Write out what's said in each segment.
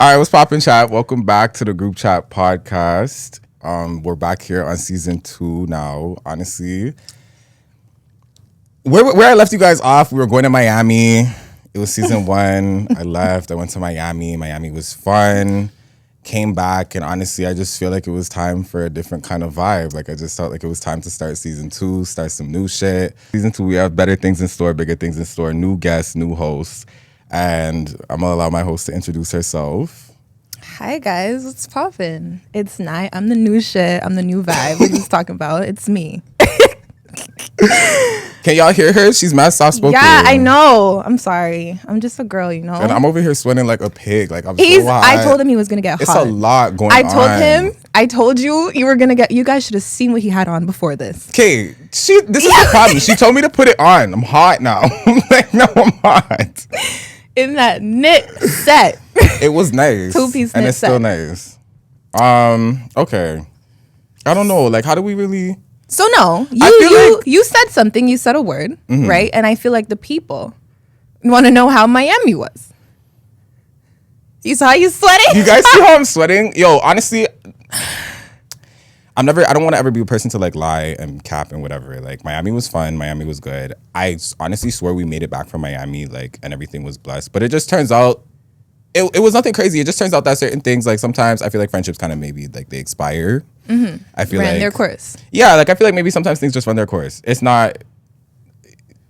All right, what's poppin', chat? Welcome back to the Group Chat podcast. We're back here on season 2 now. Honestly, where I left you guys off, we were going to Miami. It was season 1. I left. I went to Miami. Miami was fun. Came back, and honestly, I just feel like it was time for a different kind of vibe. Like I just felt like it was time to start season 2, start some new shit. Season 2, we have better things in store, bigger things in store, new guests, new hosts. And I'm gonna allow my host to introduce herself. Hi guys, what's poppin'? It's Ny. I'm the new shit. I'm the new vibe. What he's talking about? It's me. Can y'all hear her? She's mad soft spoken. Yeah, I know. I'm sorry. I'm just a girl, you know. And I'm over here sweating like a pig. Like I told him he was gonna get hot. It's a lot going on. I told you were gonna get. You guys should have seen what he had on before this. Okay, this is the problem. She told me to put it on. I'm hot now. Like, no, I'm hot. In that knit set. It was nice. 2-piece knit and it's set. still nice. Okay. I don't know. Like, how do we really? So no, you said something. You said a word, right? And I feel like the people want to know how Miami was. You saw you sweating? You guys see how I'm sweating? Yo, honestly, I don't want to ever be a person to like lie and cap and whatever. Like, Miami was fun. Miami was good. I honestly swear we made it back from Miami, like, and everything was blessed. But it just turns out it was nothing crazy. It just turns out that certain things, like, sometimes I feel like friendships kind of maybe like they expire. I feel Ran like their course. Yeah, like I feel like maybe sometimes things just run their course. It's not,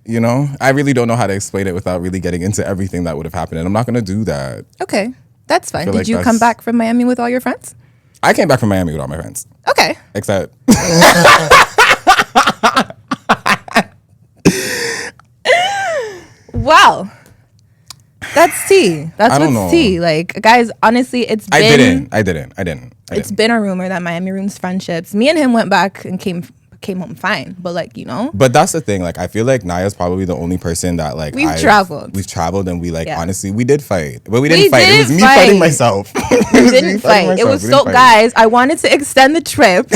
you know, I really don't know how to explain it without really getting into everything that would have happened. And I'm not going to do that. Okay, that's fine. Did like you come back from Miami with all your friends? I came back from Miami with all my friends. Okay. Except. Wow. That's tea. That's what's tea. Like, guys, honestly, I didn't. It's been a rumor that Miami ruins friendships. Me and him went back and came home fine. But, like, you know. But that's the thing. Like, I feel like Naya's probably the only person that, like, We've traveled and we, like, honestly, we did fight. But we didn't fight. It was me fight. fighting myself. We didn't fight. It was so, guys, I wanted to extend the trip.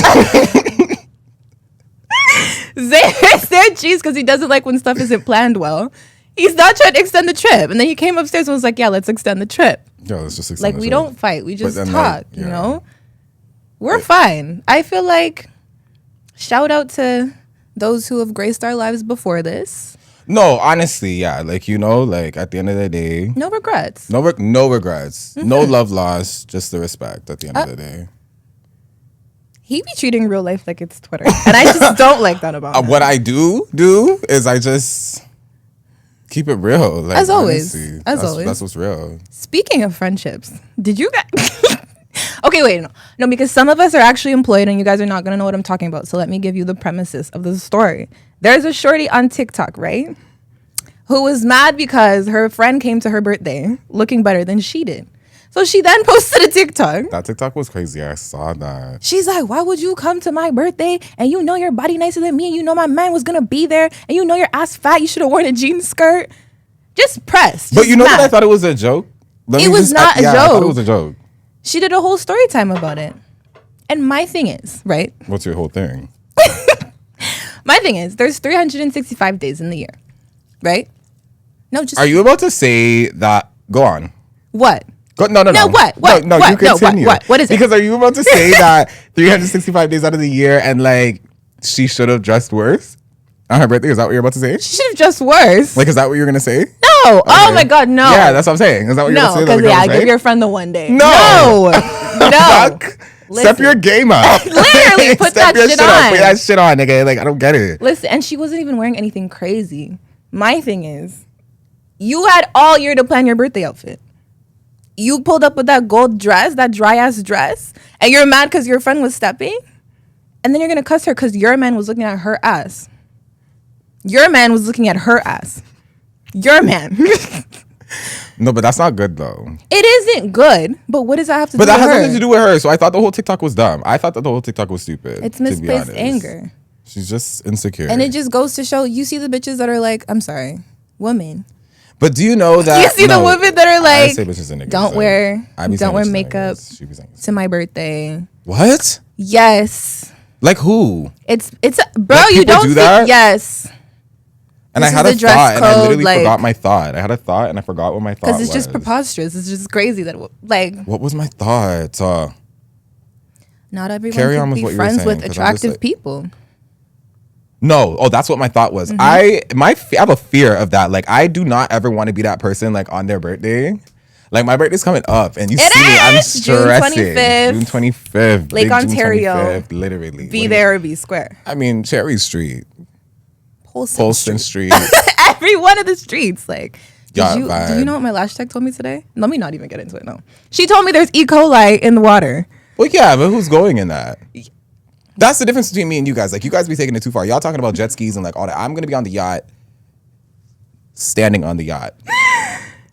Zay cheese because he doesn't like when stuff isn't planned well. He's not trying to extend the trip. And then he came upstairs and was like, yeah, let's extend the trip. Yeah, let's just extend like, the we trip. don't fight. We just talk, like, yeah. You know? We're fine. I feel like, shout out to those who have graced our lives before this. No, honestly, yeah. Like, you know, like, at the end of the day. No regrets. No regrets. Mm-hmm. No love lost. Just the respect at the end of the day. He be treating real life like it's Twitter. And I just don't like that about him. What I do is I just keep it real. Like, as always. Honestly, that's what's real. Speaking of friendships, did you guys... Okay, wait, no, because some of us are actually employed and you guys are not going to know what I'm talking about. So let me give you the premises of the story. There's a shorty on TikTok, right? Who was mad because her friend came to her birthday looking better than she did. So she then posted a TikTok. That TikTok was crazy. I saw that. She's like, why would you come to my birthday and you know your body nicer than me and you know my man was going to be there and you know your ass fat, you should have worn a jean skirt. Just pressed. But you know what? I thought it was a joke. It was not a joke. I thought it was a joke. She did a whole story time about it. And my thing is, right? What's your whole thing? My thing is, there's 365 days in the year, right? No, just... Are you about to say that? Go on. What? No. No, what? No, you continue. What is it? Because are you about to say that 365 days out of the year and, like, she should have dressed worse on her birthday? Is that what you're about to say? She should have dressed worse. Like, is that what you're going to say? No. Okay. Oh, my God, no. Yeah, that's what I'm saying. Is that what you're going to say? No, because, give your friend the one day. No. Listen. Step your game up. Literally, put that shit on. Put that shit on, nigga. Like, I don't get it. Listen, and she wasn't even wearing anything crazy. My thing is, you had all year to plan your birthday outfit. You pulled up with that gold dress, that dry ass dress, and you're mad because your friend was stepping, and then you're gonna cuss her because your man was looking at her ass. Your man was looking at her ass. Your man. No, but that's not good though. It isn't good, but what does that have to do with her? But that has nothing to do with her. So I thought the whole TikTok was dumb. I thought that the whole TikTok was stupid. It's misplaced anger. She's just insecure. And it just goes to show, you see the bitches that are like, I'm sorry, women. But do you know that... You see the women that are like, don't wear makeup to my birthday. What? Yes. Like who? It's bro, like, you don't do that? Yes. And This I had is a the dress thought, and I code, literally like- forgot my thought. I had a thought, and I forgot what my thought was. Because it's just preposterous. It's just crazy that, like, What was my thought? not everyone Carry on can with be what you were friends saying, with 'cause I'm just attractive like- people. No, that's what my thought was. Mm-hmm. I have a fear of that. Like, I do not ever want to be that person like on their birthday. Like, my birthday's coming up, and you It see me, I'm is! June stressing. 25th. June 25th, Lake big June Ontario. 25th, literally. Be there or be square. I mean, Cherry Street, Polson Street. Every one of the streets. Like, Yeah, did you vibe. know what my lash tech told me today? Let me not even get into it. No, she told me there's E. coli in the water. Well, yeah, but who's going in that? That's the difference between me and you guys. Like, you guys be taking it too far. Y'all talking about jet skis and like all that. I'm gonna be on the yacht, standing on the yacht.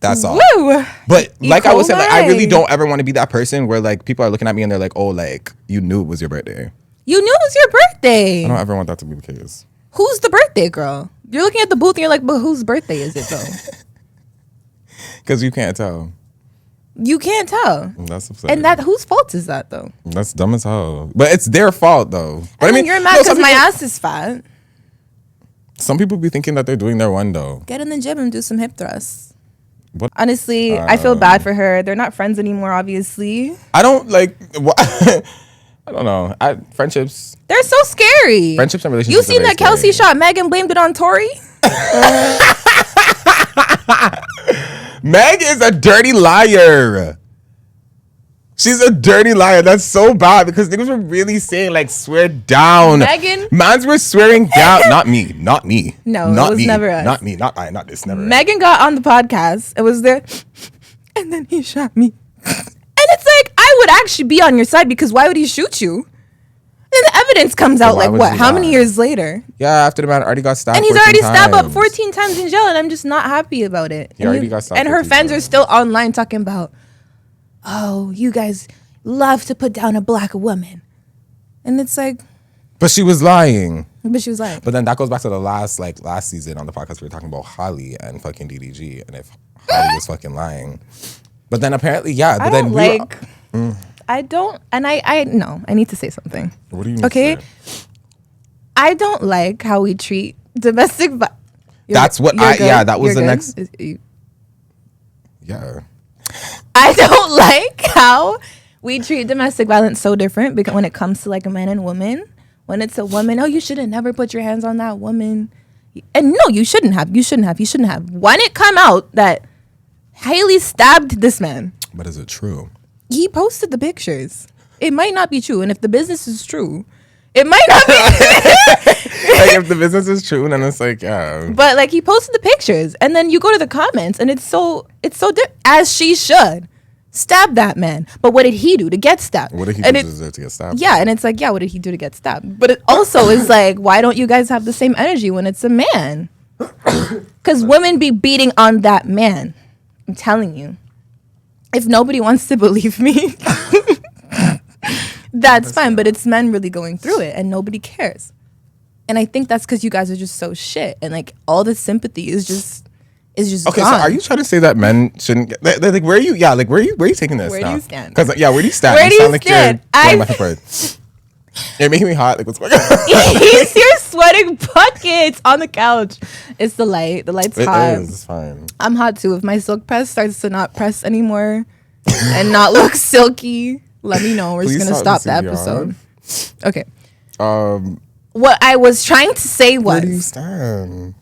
That's all. Woo! But like I was saying, like, I really coli. don't ever want to be that person where like people are looking at me and they're like, "Oh, like you knew it was your birthday." You knew it was your birthday. I don't ever want that to be the case. Who's the birthday girl? You're looking at the booth and you're like, but whose birthday is it though? Because you can't tell. You can't tell. That's upsetting. And that whose fault is that though? That's dumb as hell. But it's their fault though. But I mean, you're mad no, because some my people- ass is fat. Some people be thinking that they're doing their one though. Get in the gym and do some hip thrusts. What? Honestly, I feel bad for her. They're not friends anymore, obviously. I don't like. I don't know. Friendships. They're so scary. Friendships and relationships You are seen very that Kelsey scary. shot Megan, blamed it on Tori? Meg is a dirty liar. She's a dirty liar. That's so bad because niggas were really saying like swear down. Megan? Mans were swearing down. Not me. Not me. No, it not was me. never us. Not me. Not I. Not this. Never. Megan got on the podcast. It was there. And then he shot me. And it's like, I would actually be on your side because why would he shoot you? Then the evidence comes out why like would what? you How lie? many years later? Yeah, after the man already got stabbed. And he's 14 already stabbed up times. 14 times in jail, and I'm just not happy about it. He already got stabbed and her 14 fans are times. still online talking about, oh, you guys love to put down a black woman. And it's like, But she was lying. but she was like, But then that goes back to the last season on the podcast we were talking about Holly and fucking DDG and if Holly was fucking lying. But then apparently, yeah. But I then don't we were- like, I don't, and I no, I need to say something. What do you mean? Okay? I don't like how we treat domestic violence. That's what that was the next. Yeah. I don't like how we treat domestic violence so different because when it comes to like a man and woman, when it's a woman, oh, you should have never put your hands on that woman. And no, you shouldn't have. You shouldn't have. You shouldn't have. When it come out that Haley stabbed this man, But is it true? he posted the pictures. It might not be true. And if the business is true, it might not be. Like if the business is true, then it's like, yeah. But like he posted the pictures, and then you go to the comments, and it's so as she should stab that man. But what did he do to get stabbed? What did he And do it- to deserve to get stabbed? Yeah, and it's like, yeah, what did he do to get stabbed? But it also is like, why don't you guys have the same energy when it's a man? Because women be beating on that man. I'm telling you. If nobody wants to believe me, that's fine. But it's men really going through it, and nobody cares. And I think that's because you guys are just so shit, and like all the sympathy is just Okay, gone. so are you trying to say that men shouldn't get like where are you? Yeah, like where are you taking this? Where do you stand? Because yeah, where do you stand? Where do you sound like stand? you're going back and forth. You're making me hot. Like what's going on? You're sweating buckets on the couch. It's the light. The light's It hot. is. It's fine. I'm hot too. If my silk press starts to not press anymore and not look silky, let me know. We're just Please gonna stop the stop the episode. Okay. Um, What I was trying to say where do you was stand?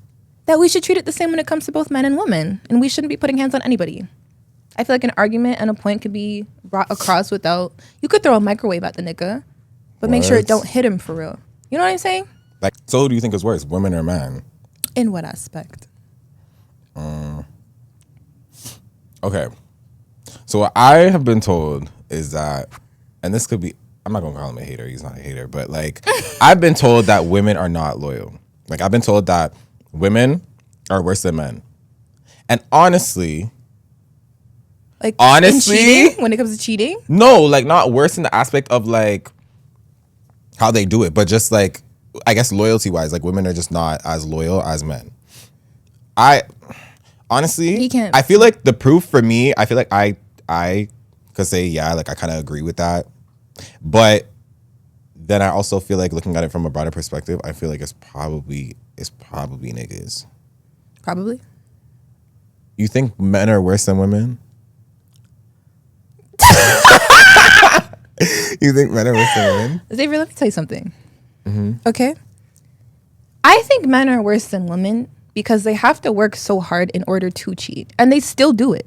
that we should treat it the same when it comes to both men and women, and we shouldn't be putting hands on anybody. I feel like an argument and a point could be brought across without. You could throw a microwave at the nigga, but make sure it What? don't hit him for real. You know what I'm saying? Like, so who do you think is worse, women or men? In what aspect? Okay. So what I have been told is that, and this could be, I'm not gonna call him a hater. He's not a hater, but like, I've been told that women are not loyal. Like, I've been told that women are worse than men. And honestly, Like Honestly? in cheating, when it comes to cheating. no, like not worse in the aspect of like how they do it, but just like, I guess loyalty wise, like women are just not as loyal as men. I honestly, You can't- I feel like the proof for me, I feel like I could say, yeah, like I kind of agree with that. But then I also feel like looking at it from a broader perspective, I feel like it's probably niggas. Probably. You think men are worse than women? You think men are worse than women? Xavier, let me tell you something. Okay? I think men are worse than women because they have to work so hard in order to cheat. And they still do it.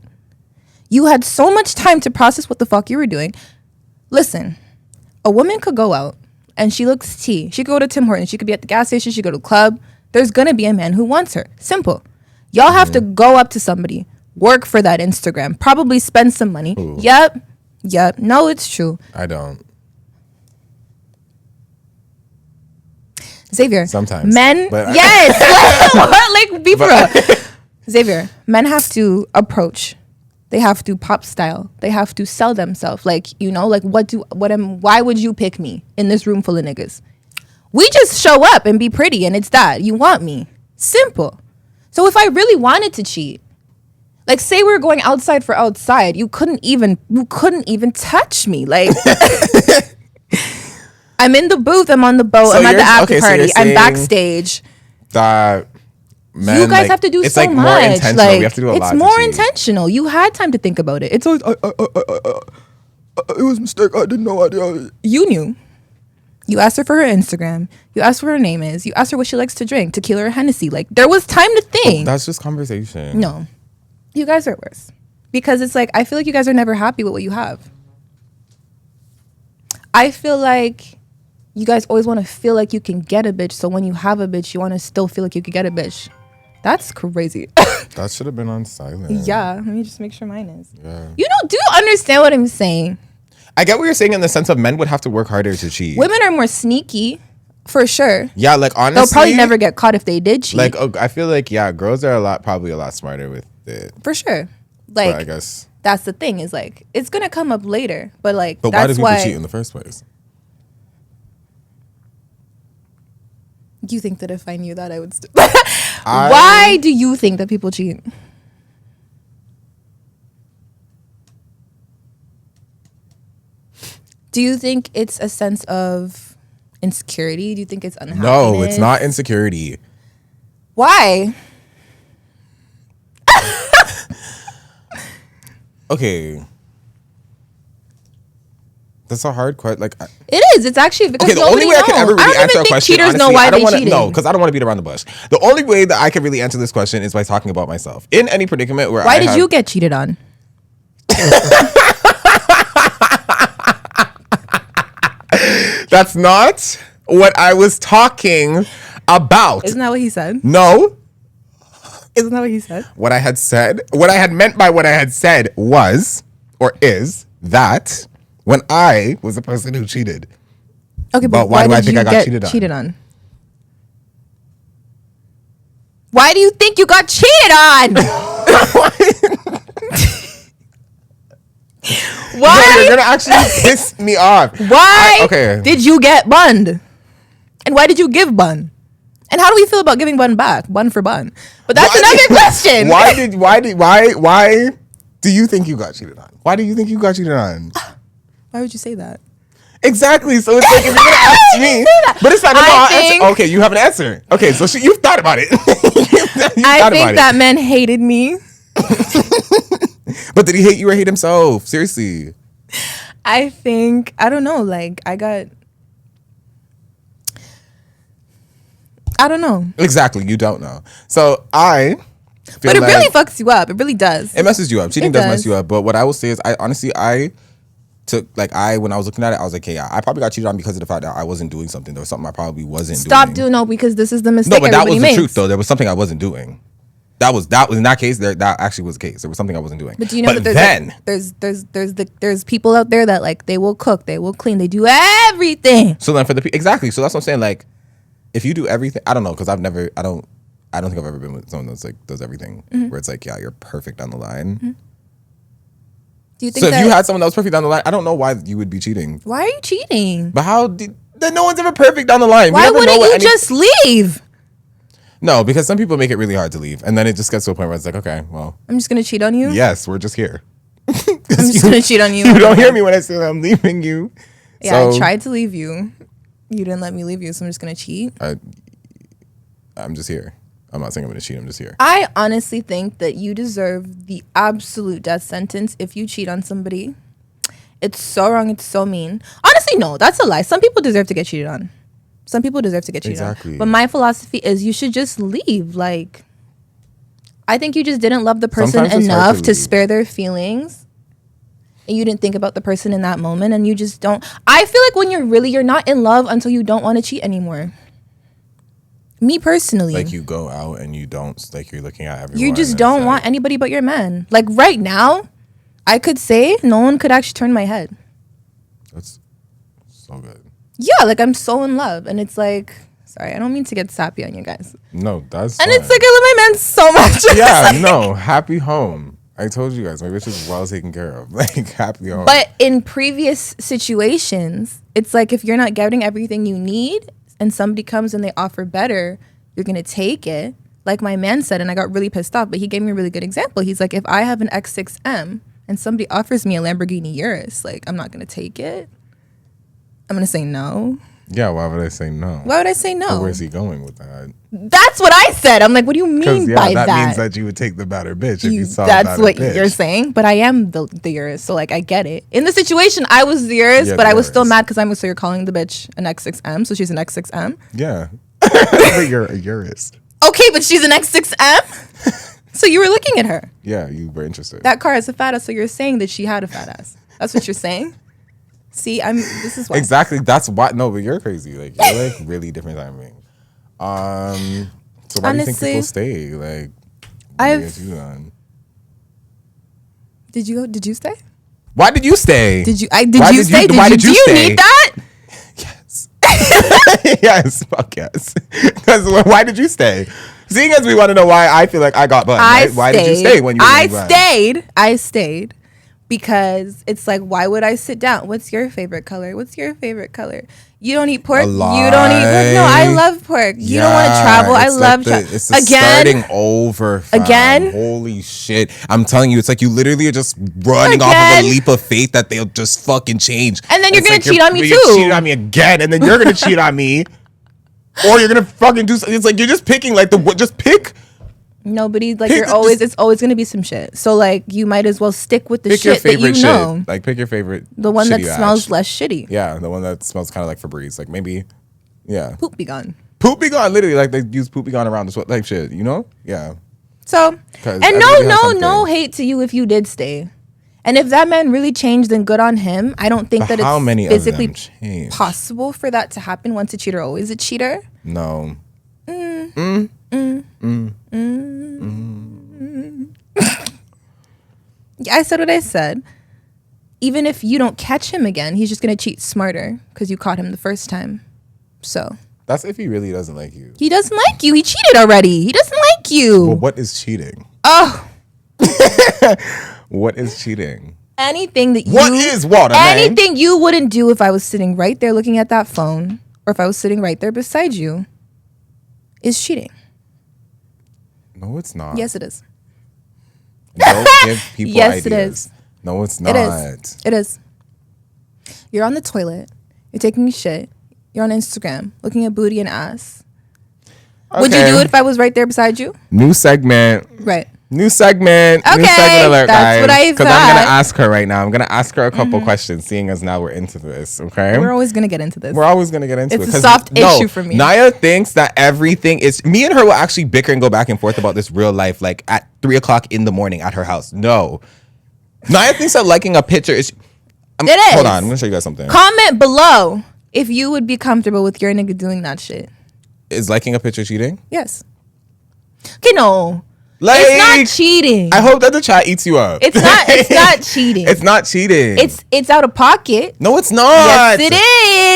You had so much time to process what the fuck you were doing. Listen, a woman could go out and she looks tea. She could go to Tim Hortons. She could be at the gas station. She could go to a club. There's going to be a man who wants her. Simple. Y'all have to go up to somebody, work for that Instagram, probably spend some money. Ooh. Yep. No, it's true. I don't. Xavier. Sometimes. Men. Yes. Like, be for real. Xavier, men have to approach. They have to pop style. They have to sell themselves. Like, you know, like why would you pick me in this room full of niggas? We just show up and be pretty and it's that. You want me. Simple. So if I really wanted to cheat, like say we were going outside for outside, you couldn't even touch me. Like I'm in the booth, I'm on the boat, I'm at the after party, I'm backstage. That men, you guys have to do it's so like much. More intentional. Like, we have to do a lot. It's more intentional. You had time to think about it. It's always it was a mistake. I didn't know. You knew. You asked her for her Instagram. You asked what her name is. You asked her what she likes to drink, tequila or Hennessy. Like there was time to think. That's just conversation. No, you guys are worse because it's like I feel like you guys are never happy with what you have. I feel like you guys always want to feel like you can get a bitch. So when you have a bitch, you want to still feel like you could get a bitch. That's crazy. That should have been on silent. Yeah, let me just make sure mine is. Yeah. You know, do you understand what I'm saying? I get what you're saying in the sense of men would have to work harder to cheat. Women are more sneaky, for sure. Yeah, like honestly, they'll probably never get caught if they did cheat. Like I feel like girls are probably a lot smarter with it. For sure. Like but I guess that's the thing is like it's gonna come up later, but like but that's why do people cheat in the first place? Do you think that if I knew that I would? Why do you think that people cheat? Do you think it's a sense of insecurity? Do you think it's unhappiness? No, it's not insecurity. Why? Okay. That's a hard question. Like, it is. It's actually because okay. The only way I can ever really answer a question, cheaters honestly, know why I don't they cheated. No, because I don't want to beat around the bush. The only way that I can really answer this question is by talking about myself in any predicament where. Why did you get cheated on? That's not what I was talking about. Isn't that what he said? No. Isn't that what he said? What I had meant by what I had said was, or is, that when I was the person who cheated. Okay, but why do I think I got cheated on? Why do you think you got cheated on? Why? No, you're gonna actually piss me off. Why did you get bunned? And why did you give bun? And how do we feel about giving bun back? Bun for bun. But that's another question. Why do you think you got cheated on? Why do you think you got cheated on? Why would you say that? Exactly. So it's like if you're gonna ask me, but it's not. Okay, you have an answer. Okay, so you've thought about it. I think that men hated me. But did he hate you or hate himself? Seriously. I don't know. Like I don't know. Exactly. You don't know. So but it really fucks you up. It really does. It messes you up. Cheating does mess you up. But what I will say is, when I was looking at it, I was like, hey, I probably got cheated on because of the fact that I wasn't doing something. There was something I probably wasn't doing. No, because this is the mistake. No, but that was the truth, though. There was something I wasn't doing. That was in that case. That actually was the case. There was something I wasn't doing. But do you know that there's people out there that like they will cook, they will clean, they do everything. So then exactly. So that's what I'm saying. Like, if you do everything, I don't know, because I don't think I've ever been with someone that's like does everything where it's like, yeah, you're perfect on the line. Mm-hmm. Do you think so? If you had someone that was perfect on the line, I don't know why you would be cheating. Why are you cheating? But then no one's ever perfect on the line. Why wouldn't you just leave? No, because some people make it really hard to leave, and then it just gets to a point where it's like, okay, well, I'm just gonna cheat on you. Yes, we're just here. I'm just gonna cheat on you. You don't hear me when I say I'm leaving you. Yeah, I tried to leave you. You didn't let me leave you, so I'm just gonna cheat. I'm just here. I'm not saying I'm gonna cheat. I'm just here. I honestly think that you deserve the absolute death sentence if you cheat on somebody. It's so wrong. It's so mean. Honestly, no, that's a lie. Some people deserve to get cheated on. Some people deserve to get cheated on. But my philosophy is you should just leave. Like, I think you just didn't love the person enough to spare their feelings. And you didn't think about the person in that moment. And you just don't. I feel like when you're not in love until you don't want to cheat anymore. Me personally. Like you go out and you don't, like you're looking at everyone. You just don't want anybody but your man. Like right now, I could say no one could actually turn my head. That's so good. Yeah, like I'm so in love. And it's like, sorry, I don't mean to get sappy on you guys. No, that's And fine. it's like I love my man so much. Yeah, no, happy home. I told you guys, my bitch is well taken care of. Like, happy home. But in previous situations, it's like if you're not getting everything you need and somebody comes and they offer better, you're going to take it. Like my man said, and I got really pissed off, but he gave me a really good example. He's like, if I have an X6M and somebody offers me a Lamborghini Urus, like, I'm not going to take it. I'm going to say no. Yeah, why would I say no? Why would I say no? So where's he going with that? That's what I said. I'm like, what do you mean by that? That means that you would take the better bitch if you saw the That's better what bitch. you're saying. But I am the Urus, so like I get it. In the situation, I was the Urus, Yeah, but the I was still Urus. mad because so you're calling the bitch an X6M, so she's an X6M. Yeah. But you're a Urus. Okay, but she's an X6M? So you were looking at her. Yeah, you were interested. That car has a fat ass, so you're saying that she had a fat ass. That's what you're saying? See, this is why. Exactly. That's why. No, but you're crazy. Like, you're like really different timing. So why do you think people stay? Like, Did you stay? Why did you stay? Did you stay? Do you need that? Yes. Yes. Fuck yes. Because why did you stay? Seeing as we want to know why I feel like I got butt. Right? Why did you stay when you were I stayed because it's like, why would I sit down? What's your favorite color? What's your favorite color? You don't eat pork. You don't eat pork. No, I love pork. You don't want to travel. I love it's the starting over. Fam. Again. Holy shit! I'm telling you, it's like you literally are just running off of a leap of faith that they'll just fucking change. And then you're gonna cheat on me too. You're cheating on me again, and then you're gonna cheat on me, or you're gonna fucking do something. It's like you're just picking like just pick. Nobody like it's always gonna be some shit. So like you might as well stick with the pick shit your favorite that you know. Shit. Like pick your favorite. The one that smells less shitty. Yeah, the one that smells kind of like Febreze. Like maybe, yeah. Poop be gone. Poop be gone. Literally, like they use poop be gone around the sweat like shit. You know? Yeah. So and no hate to you if you did stay. And if that man really changed, then good on him. I don't think that it's physically possible for that to happen. Once a cheater, always a cheater. No. Yeah, I said what I said. Even if you don't catch him again, he's just gonna cheat smarter because you caught him the first time. So that's if he really doesn't like you. He doesn't like you. He cheated already. He doesn't like you. Well, what is cheating? Oh. What is cheating? Anything that you anything you wouldn't do if I was sitting right there looking at that phone, or if I was sitting right there beside you, is cheating. No, it's not. Yes, it is. Don't give people yes, ideas. It is. No, it's not. It is. You're on the toilet. You're taking a shit. You're on Instagram looking at booty and ass. Okay. Would you do it if I was right there beside you? New segment. Right. New segment. Okay. New segment alert, that's what I thought. Because I'm going to ask her right now. I'm going to ask her a couple questions, seeing as now we're into this, okay? We're always going to get into this. We're always going to get into it. It's a soft issue for me. Naya thinks that everything is... Me and her will actually bicker and go back and forth about this real life, like at 3 o'clock in the morning at her house. No. Naya thinks that liking a picture is... It is. Hold on. I'm going to show you guys something. Comment below if you would be comfortable with your nigga doing that shit. Is liking a picture cheating? Yes. Okay, no. Like, it's not cheating. I hope that the chat eats you up. It's not cheating. It's not cheating. It's out of pocket. No, it's not. Yes, it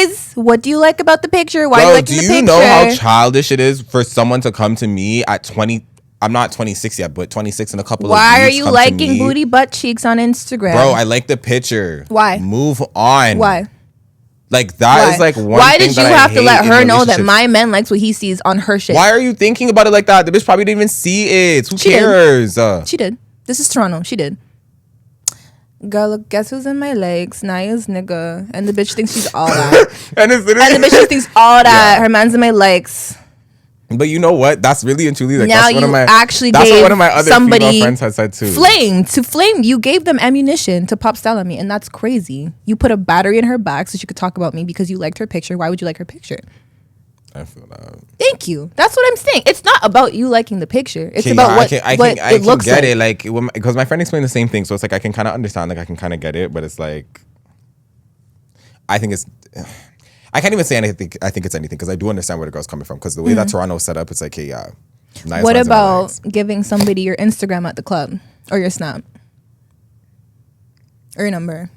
is. What do you like about the picture? Why do you like the picture? Do you know how childish it is for someone to come to me at 20? I'm not 26 yet, but 26 in a couple of weeks. Why are you liking booty butt cheeks on Instagram? Bro, I like the picture. Why? Move on. Why? Like that is like one Why thing did you that have I to let hate her in know that my man likes what he sees on her shit? Why are you thinking about it like that? The bitch probably didn't even see it. Who cares? She did. This is Toronto. She did. Girl, look, guess who's in my legs? Naya's nigga. And the bitch thinks she's all that. and the bitch thinks all that. Yeah. Her man's in my legs. But you know what? That's really and truly like now that's you one of my actually that's gave what one of my other somebody female friends had said too. flame. You gave them ammunition to pop style on me, and that's crazy. You put a battery in her back so she could talk about me because you liked her picture. Why would you like her picture? I feel that. Thank you. That's what I'm saying. It's not about you liking the picture. It's about I what can it looks get like. it, like because my friend explained the same thing, so it's like I can kind of understand, like I can kind of get it, but it's like I think it's. I can't even say anything. I think it's anything because I do understand where the girl's coming from. Because the way that Toronto's set up, it's like, hey, yeah. Nice What about giving somebody your Instagram at the club or your Snap or your number?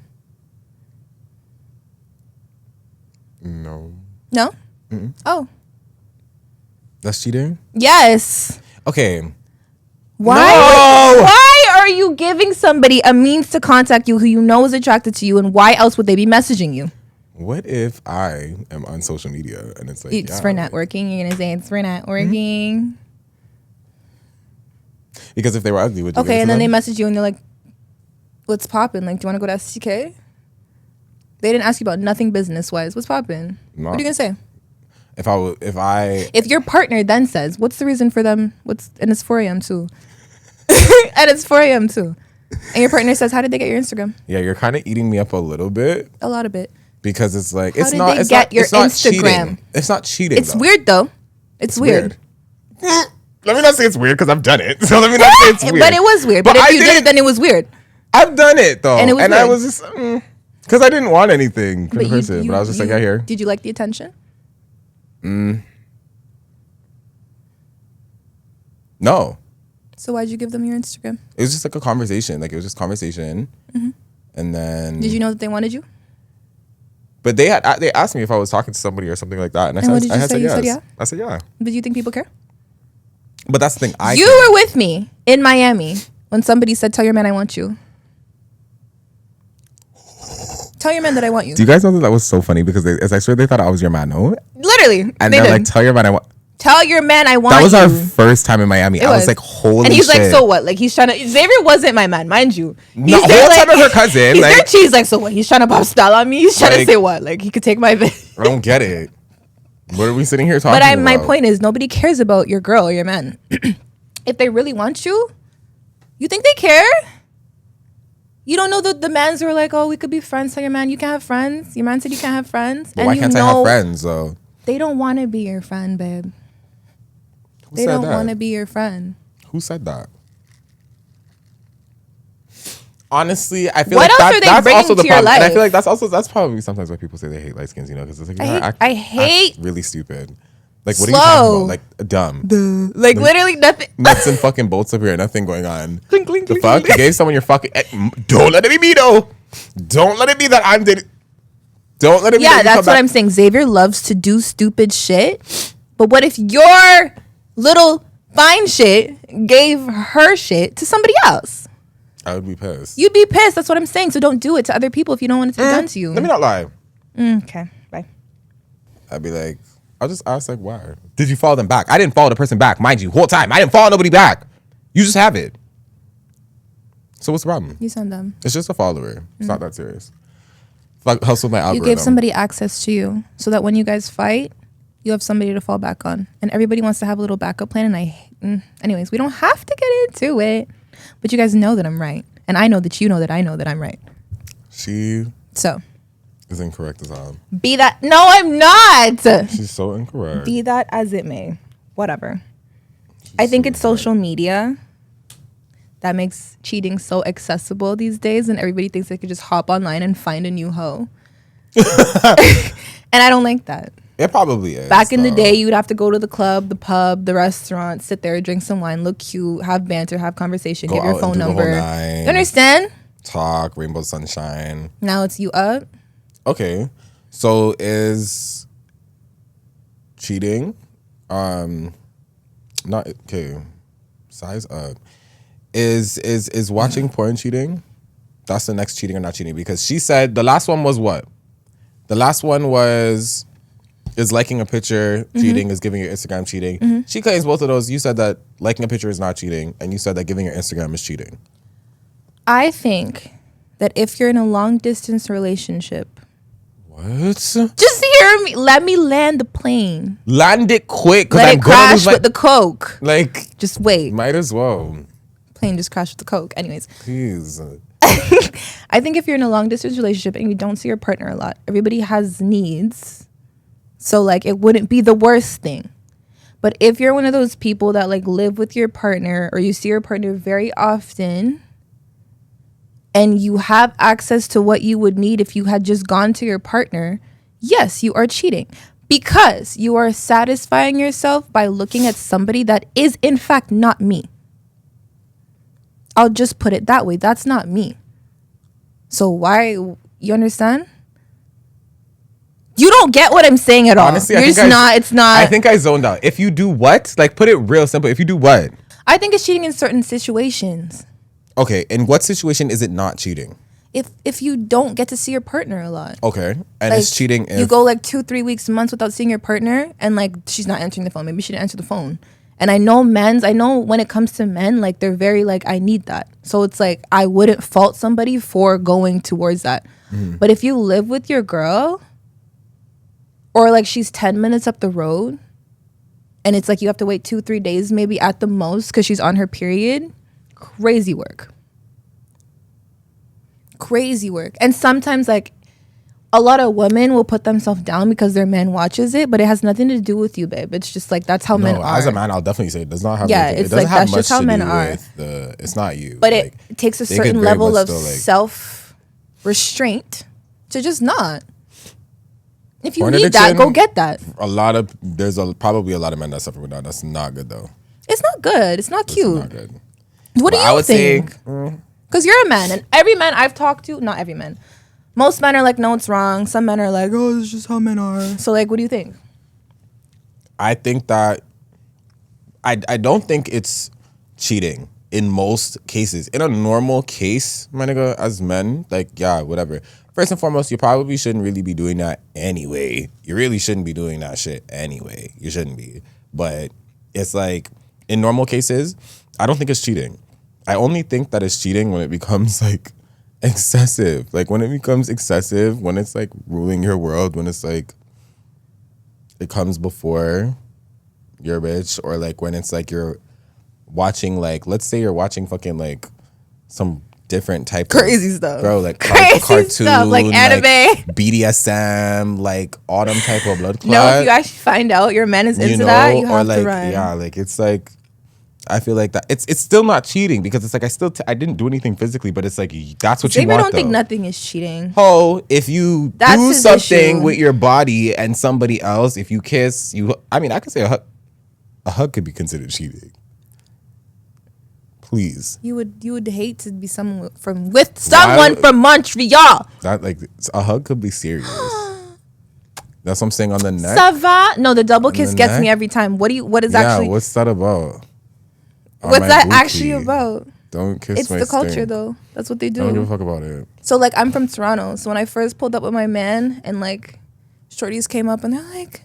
No. No. Oh. That's cheating? Yes. Okay. Why? No! Why are you giving somebody a means to contact you who you know is attracted to you, and why else would they be messaging you? What if I am on social media and it's like It's for networking. You're gonna say it's for networking. Because if they were ugly, would you? Okay, and then they message you and they're like, "What's poppin'? Like, do you want to go to STK?" They didn't ask you about nothing business wise. What's poppin'? No. What are you gonna say? If your partner then says, "What's the reason for them?" And it's 4 a.m. too. And it's 4 a.m. too. And your partner says, "How did they get your Instagram?" Yeah, you're kind of eating me up a little bit. A lot of it. Because it's like How it's did not. they It's get not. your It's not Instagram? cheating. It's not cheating. It's weird though. It's weird. Let me not say it's weird because I've done it. So let me not say it's weird. But it was weird. But if you did it, then it was weird. I've done it though, And it was I weird. was just because I didn't want anything from the person, but I was just like, yeah, here. Did you like the attention? No. So why'd you give them your Instagram? It was just like a conversation. Like it was just conversation, and then. Did you know that they wanted you? But they asked me if I was talking to somebody or something like that, and what did you say? said You yes. said yeah? I said yeah. But you think people care? But that's the thing. You were with me in Miami when somebody said, "Tell your man I want you." Tell your man that I want you. Do you guys know that was so funny because I swear they thought I was your man, no? Literally, And they they're did. like, "Tell your man I want." Tell your man I want you. That was our first time in Miami. I was like, holy shit. And he's like, so what? Like, he's trying to... Xavier wasn't my man, mind you. The whole time of her cousin. He's like, there, she's like, so what? He's trying to pop style on me? He's trying to say what? Like, he could take my... I don't get it. What are we sitting here talking about? But my point is, nobody cares about your girl or your man. If they really want you, you think they care? You don't know the mans who are like, oh, we could be friends. Tell your man you can't have friends. Your man said you can't have friends. But why can't I have friends, though? They don't want to be your friend, babe. They don't want to be your friend. Who said that? Honestly, I feel what like else are they that's bringing also the to your problem. life? And I feel like that's probably sometimes why people say they hate light skins, you know, because it's like I hate act really stupid. Like what slow. are you talking about? Like dumb. Like literally nothing. Nuts and fucking bolts up here, nothing going on. Clink, clink, The clink, fuck? clink. You gave someone your fucking. Don't let it be me though. Don't let it be that I'm dating. Don't let it be. Yeah, that's what I'm saying. Xavier loves to do stupid shit, but what if your little fine shit gave her shit to somebody else? I would be pissed. You'd be pissed. That's what I'm saying. So don't do it to other people if you don't want it to be done to you. Let me not lie. Okay, bye. I'd be like, I'll just ask like, why? Did you follow them back? I didn't follow the person back, mind you, whole time. I didn't follow nobody back. You just have it. So what's the problem? You send them. It's just a follower. It's not that serious. Like hustle my algorithm. You gave somebody access to you so that when you guys fight, you have somebody to fall back on. And everybody wants to have a little backup plan. And anyways, we don't have to get into it. But you guys know that I'm right. And I know that you know that I know that I'm right. She So is incorrect as hell. be that. No, I'm not. She's so incorrect. Be that as it may. Whatever. I think it's social media that makes cheating so accessible these days, and everybody thinks they could just hop online and find a new hoe. And I don't like that. It probably is. Back in the day, you would have to go to the club, the pub, the restaurant, sit there, drink some wine, look cute, have banter, have conversation, give your phone number. You understand? Talk, rainbow sunshine. Now it's you up. Okay. So is cheating not okay. Size up. Is watching porn cheating? That's the next cheating or not cheating, because she said the last one was what? The last one was is liking a picture cheating, is giving your Instagram cheating. She claims both of those. You said that liking a picture is not cheating, and you said that giving your Instagram is cheating. I think that if you're in a long distance relationship What? Just hear me. Let me land the plane. Land it quick, because Let I'm it gonna crash lose my... with the coke. Like, Just wait. might as well. Plane just crashed with the coke. Anyways. Please. I think if you're in a long distance relationship and you don't see your partner a lot, everybody has needs. So like it wouldn't be the worst thing. But if you're one of those people that like live with your partner or you see your partner very often and you have access to what you would need if you had just gone to your partner, yes, you are cheating. Because you are satisfying yourself by looking at somebody that is in fact not me. I'll just put it that way. That's not me. So why, you understand? You don't get what I'm saying at all. Honestly, it's not. I think I zoned out. If you do what? Like, put it real simple. If you do what? I think it's cheating in certain situations. Okay, in what situation is it not cheating? If you don't get to see your partner a lot. Okay, and Like, it's cheating if... You go like 2-3 weeks, months without seeing your partner and like she's not answering the phone. Maybe she didn't answer the phone. And I know when it comes to men, like they're very like, I need that. So it's like, I wouldn't fault somebody for going towards that. But if you live with your girl or like she's 10 minutes up the road and it's like you have to wait 2-3 days maybe at the most because she's on her period, crazy work. Crazy work. And sometimes like a lot of women will put themselves down because their man watches it, but it has nothing to do with you, babe. It's just like that's how men are. As a man, I'll definitely say it does not have. Yeah, anything, it's it doesn't like have that's much just how to men do are. with the. It's not you, but like, it takes a they could certain very level much of still, like, self-restraint to just not. If you porn need that, addiction, go get that. Probably a lot of men that suffer with that. That's not good though. It's not good. It's not cute. It's not good. What do I you would think? say, Because you're a man, and every man I've talked to, not every man, most men are like, no, it's wrong. Some men are like, oh, it's just how men are. So like, what do you think? I think that I don't think it's cheating in most cases. In a normal case, my nigga, as men, like, yeah, whatever. First and foremost, you probably shouldn't really be doing that anyway. You really shouldn't be doing that shit anyway. You shouldn't be. But it's like, in normal cases, I don't think it's cheating. I only think that it's cheating when it becomes like excessive. Like when it becomes excessive, when it's like ruling your world, when it's like it comes before your bitch, or like when it's like you're watching, like, let's say you're watching fucking like some different type Crazy of stuff. bro, like Crazy cartoon stuff, like anime, like BDSM, like all them type of blood clot. No, if you actually find out your man is into that, you have like, to run. Yeah, like it's like, I feel like that it's still not cheating because it's like I didn't do anything physically, but it's like that's what Xavier you want. don't think nothing is cheating. Oh, if you That's do his something issue. with your body and somebody else, if you kiss, I mean, I could say a hug could be considered cheating. Please. You would hate to be someone from Montreal. That, like, a hug could be serious. That's what I'm saying on the neck. Ça va? No, the double kiss gets neck? me every time. What is Yeah, actually? what's that about? What's that actually about? Don't kiss It's my the culture, stink. though. That's what they I don't give do. a fuck about it. So, like, I'm from Toronto. So when I first pulled up with my man, and like, shorties came up and they're like,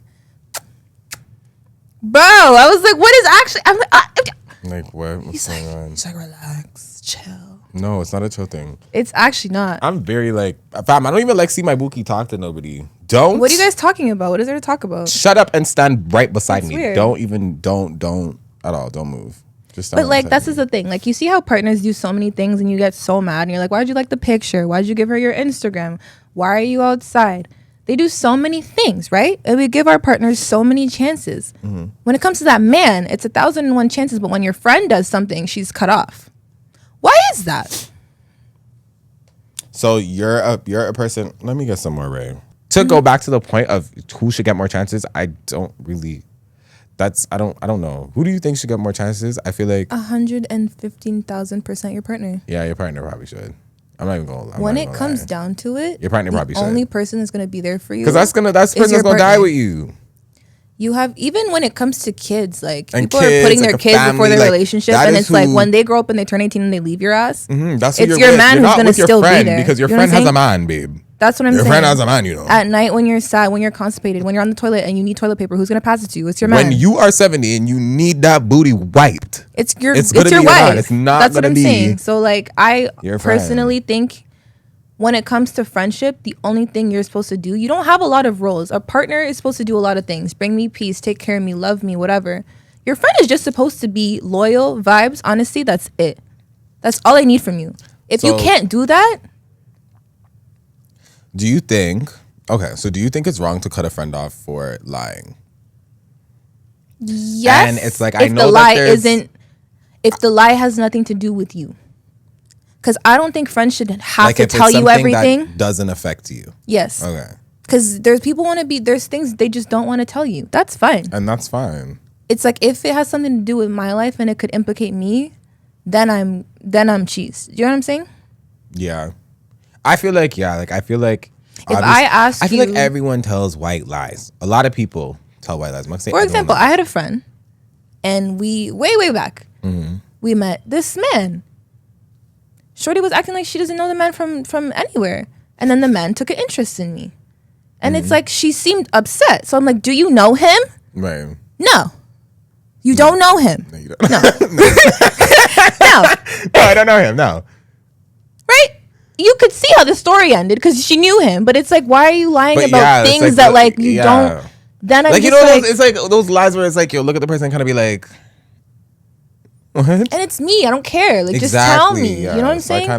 "Bro," I was like, "What is actually?" I'm like, Like, what? What's going on? He's like, "Relax, chill." No, it's not a chill thing. It's actually not. I'm very like, fam, I don't even like see my bookie talk to nobody. Don't. What are you guys talking about? What is there to talk about? Shut up and stand right beside That's me. weird. Don't at all. Don't move. Just stand But like, beside that's me. just the thing. Like, you see how partners do so many things and you get so mad and you're like, why'd you like the picture? Why'd you give her your Instagram? Why are you outside? They do so many things, right? And we give our partners so many chances. Mm-hmm. When it comes to that man, it's 1,001 chances. But when your friend does something, she's cut off. Why is that? So you're a person. Let me get some more, Ray. To go back to the point of who should get more chances, I don't really. I don't know. Who do you think should get more chances? I feel like 115,000% your partner. yeah, your partner probably should. I'm not even gonna. When it comes down to it, your partner probably the should. only person that's gonna be there for you. Because that's the person that's your gonna die partner. with you. You have, even when it comes to kids, like And people kids, are putting like their a kids before family, their like, relationship, that and is it's like who- when they grow up and they turn 18 and they leave your ass. That's who It's you're your with. man You're who's not gonna with your still be friend there. because your You know what friend I'm has a saying? man, babe. That's what I'm Your saying. friend has a man, you know. At night when you're sad, when you're constipated, when you're on the toilet and you need toilet paper, who's gonna pass it to you? It's your man. When you are 70 and you need that booty wiped, It's your it's gonna your be your wife. man. It's not That's what gonna I'm be saying. So like, I your friend. personally think when it comes to friendship, the only thing you're supposed to do, you don't have a lot of roles. A partner is supposed to do a lot of things. Bring me peace, take care of me, love me, whatever. Your friend is just supposed to be loyal, vibes, honesty. That's it. That's all I need from you. If you can't do that. Do you think it's wrong to cut a friend off for lying? Yes. And it's like, I know if the lie has nothing to do with you. Because I don't think friends should have like to tell you everything. That doesn't affect you. Yes. Okay. Because there's things they just don't want to tell you. That's fine. And that's fine. It's like, if it has something to do with my life and it could implicate me, then I'm cheese. Do you know what I'm saying? Yeah. I feel like if I ask you, I feel like everyone tells white lies. A lot of people tell white lies. For example, I had a friend, and we way back, we met this man. Shorty was acting like she doesn't know the man from anywhere, and then the man took an interest in me, and it's like she seemed upset. So I'm like, do you know him? Right. No. You don't know him. No, you don't. No. No, I don't know him. No. Right? You could see how the story ended because she knew him, but it's like, why are you lying about things that you don't? Then I'm like, just like, it's like those lies where it's like, yo, look at the person and kind of be like, what? And it's me. I don't care. Like, just tell me. Yeah. You know what I'm saying?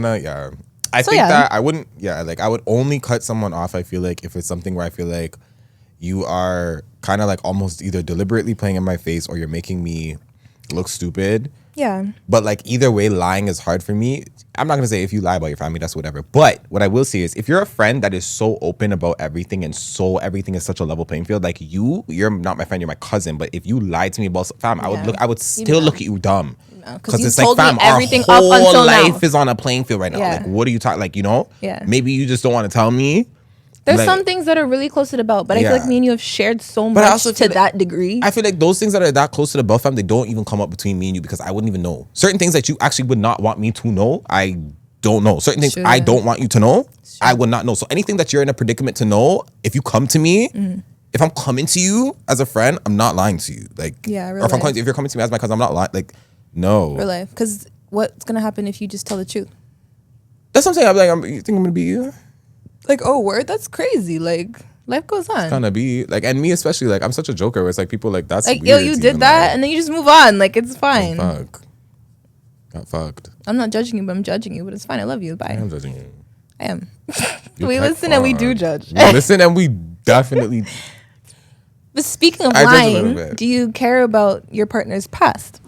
I think that I wouldn't. Yeah, like I would only cut someone off. I feel like if it's something where I feel like you are kind of like almost either deliberately playing in my face or you're making me look stupid. Yeah. But like either way, lying is hard for me. I'm not gonna say if you lie about your family, that's whatever. But what I will say is, if you're a friend that is so open about everything and so everything is such a level playing field, like you're not my friend, you're my cousin. But if you lied to me about fam, I would still look at you dumb. Because it's like, fam, our whole life is on a playing field right now. Yeah. Like, what are you talking? Like, Yeah. Maybe you just don't want to tell me. There's some things that are really close to the belt, but I feel like me and you have shared so much to that degree. I feel like those things that are that close to the belt, fam, they don't even come up between me and you because I wouldn't even know. Certain things that you actually would not want me to know, I don't know. Certain things I don't want you to know, I would not know. So anything that you're in a predicament to know, if you come to me, if I'm coming to you as a friend, I'm not lying to you. Like, or if you're coming to me as my cousin, I'm not lying. Like, no. Real life. Because what's going to happen if you just tell the truth? That's what I'm saying. I'm like, you think I'm going to be you? Like, oh, word? That's crazy. Like, life goes on. It's kind of be. Like, and me especially, like, I'm such a joker where it's like people like, that's like, weird. Yo, you did that? And then you just move on. Like, it's fine. Got fucked. I'm not judging you, but I'm judging you. But it's fine. I love you. Bye. I am judging you. I am. We listen and we do judge. We listen and we definitely. But speaking of lying, do you care about your partner's past?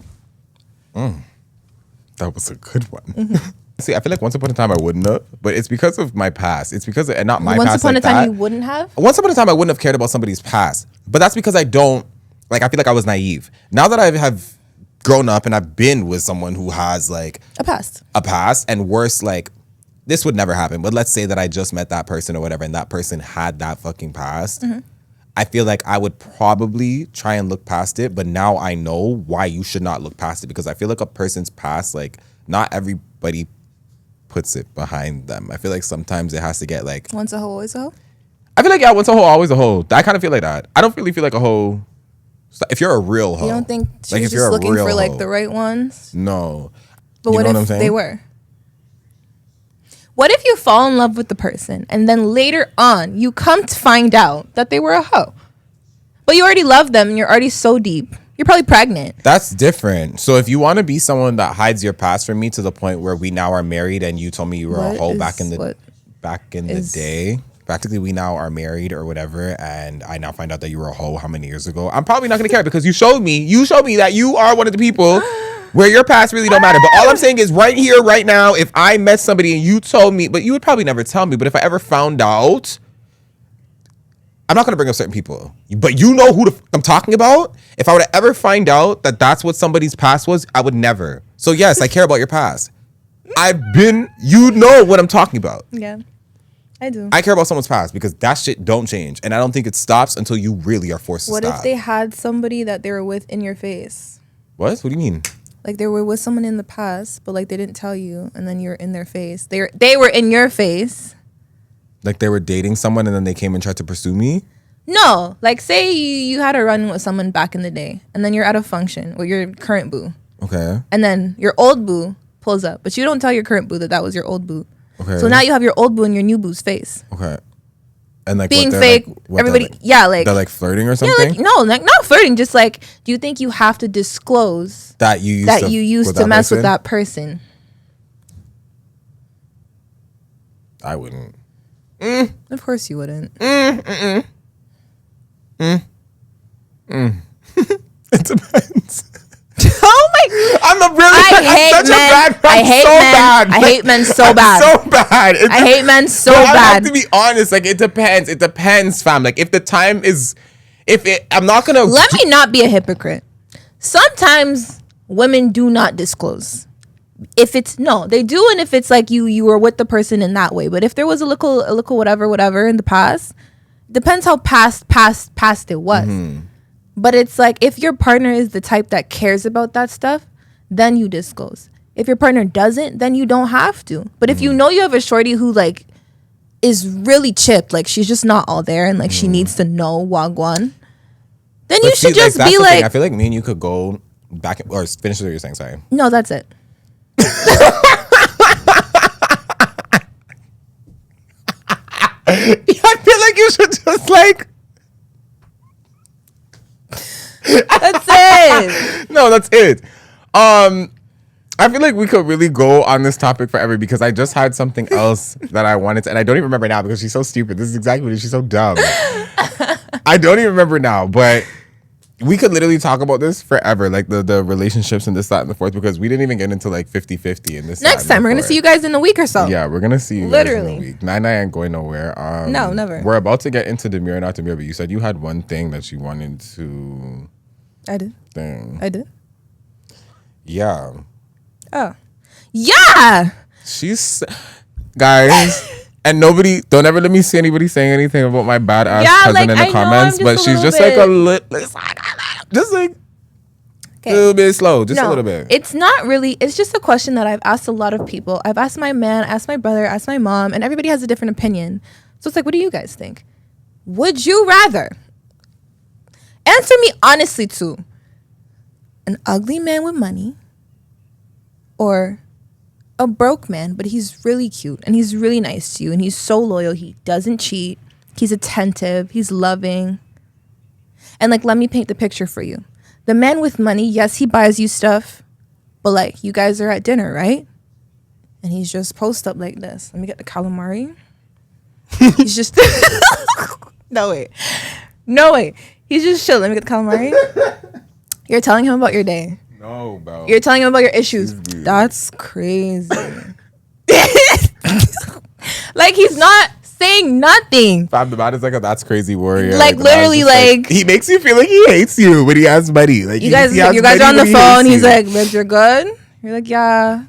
That was a good one. See, I feel like once upon a time I wouldn't have, but it's because of my past. It's because of, and not my past. Once upon a time you wouldn't have? Once upon a time I wouldn't have cared about somebody's past. But that's because I don't, like, I feel like I was naive. Now that I have grown up and I've been with someone who has like a past and worse, like, this would never happen. But let's say that I just met that person or whatever and that person had that fucking past. I feel like I would probably try and look past it, but now I know why you should not look past it, because I feel like a person's past, like, not everybody puts it behind them. I feel like sometimes it has to get like, once a hoe, always a hoe? I feel like, yeah, once a hoe, always a hoe. I kind of feel like that. I don't really feel like a hoe. If you're a real hoe. You don't think she was just looking for like the right ones? No. But what if they were? What if you fall in love with the person and then later on you come to find out that they were a hoe? But you already love them and you're already so deep. You're probably pregnant. That's different. So if you want to be someone that hides your past from me to the point where we now are married and you told me you were a hoe back in the day, practically we now are married or whatever, and I now find out that you were a hoe how many years ago, I'm probably not going to care because you showed me that you are one of the people where your past really don't matter. But all I'm saying is right here, right now, if I met somebody and you told me, but you would probably never tell me, but if I ever found out, I'm not going to bring up certain people, but you know who I'm talking about. If I were to ever find out that that's what somebody's past was, I would never. So yes, I care about your past. You know what I'm talking about. Yeah, I do. I care about someone's past because that shit don't change. And I don't think it stops until you really are forced to stop. What if they had somebody that they were with in your face? What do you mean? Like they were with someone in the past, but like they didn't tell you, and then you're in their face. They were in your face. Like they were dating someone and then they came and tried to pursue me? No. Like say you had a run with someone back in the day and then you're at a function with your current boo. Okay. And then your old boo pulls up. But you don't tell your current boo that was your old boo. Okay. So now you have your old boo and your new boo's face. Okay. And like Being what, fake, what everybody, they're like flirting or something. Yeah, like no, like not flirting. Just like, do you think you have to disclose that you used to mess with that person? I wouldn't. Of course you wouldn't. It depends. Oh my! I hate men so bad. I hate men so bad. I have to be honest. Like it depends. It depends, fam. Like if the time is, I'm not gonna. Let me not be a hypocrite. Sometimes women do not disclose. If it's they do, and if it's like you were with the person in that way. But if there was a little whatever in the past, depends how past it was. Mm-hmm. But it's like if your partner is the type that cares about that stuff, then you disclose. If your partner doesn't, then you don't have to. But if you know you have a shorty who like is really chipped, like she's just not all there, and like she needs to know wagwan, then you should just be like. I feel like me and you could go back or finish what you're saying. Sorry. No, that's it. I feel like you should just like. That's it. No, that's it. I feel like we could really go on this topic forever because I just had something else that I wanted to, and I don't even remember now because she's so stupid. This is exactly what it is. She's so dumb. I don't even remember now, but we could literally talk about this forever, like the relationships and this, that, and the fourth, because we didn't even get into like 50-50 in this. Next time, we're going to see you guys in a week or so. Yeah, we're going to see you literally guys in a week. NyNy ain't going nowhere. No, never. We're about to get into Demure, not Demure, but you said you had one thing that you wanted to... I did. I did? Yeah. Oh. Yeah! She's... Guys... And nobody, don't ever let me see anybody saying anything about my badass cousin in the comments. But she's just like a little, just like a little bit slow, just a little bit. It's not really, it's just a question that I've asked a lot of people. I've asked my man, asked my brother, asked my mom, and everybody has a different opinion. So it's like, what do you guys think? Would you rather? Answer me honestly too. An ugly man with money or a broke man, but he's really cute and he's really nice to you and he's so loyal. He doesn't cheat. He's attentive. He's loving. And like, let me paint the picture for you. The man with money, yes, he buys you stuff, but like, you guys are at dinner, right? And he's just posed up like this. Let me get the calamari. He's just... No way. He's just chill. Let me get the calamari. You're telling him about your day. No, bro. You're telling him about your issues. That's crazy. Like, he's not saying nothing. Fab, the man is like a that's crazy warrior. Like literally, like he makes you feel like he hates you when he has money. Like you guys are on the phone. He's like, "Babe, you're good." You're like, "Yeah."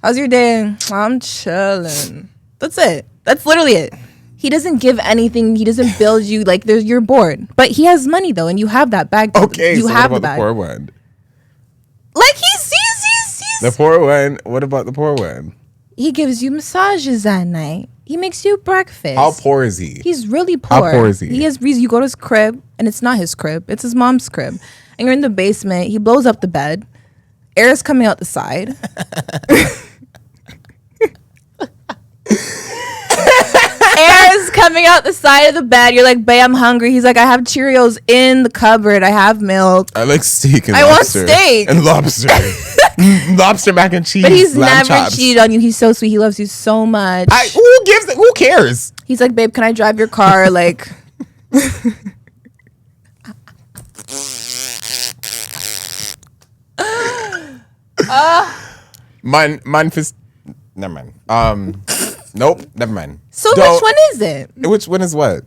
How's your day? I'm chilling. That's it. That's literally it. He doesn't give anything. He doesn't build you. Like, you're bored. But he has money though, and you have that bag. Okay, you so have what about the bag. The poor one? Like he's the poor one. What about the poor one? He gives you massages at night. He makes you breakfast. How poor is he? He's really poor. How poor is he? He has reason. You go to his crib, and it's not his crib. It's his mom's crib. And you're in the basement. He blows up the bed. Air is coming out the side. Air is coming out the side of the bed. You're like, babe, I'm hungry. He's like, I have Cheerios in the cupboard. I have milk. I like steak and I lobster. want steak. And lobster. Lobster mac and cheese. But he's never chops. cheated on you. He's so sweet. He loves you so much. Who cares? He's like, babe, can I drive your car? Like... Never mind. Nope, never mind. So which one is it? Which one is what?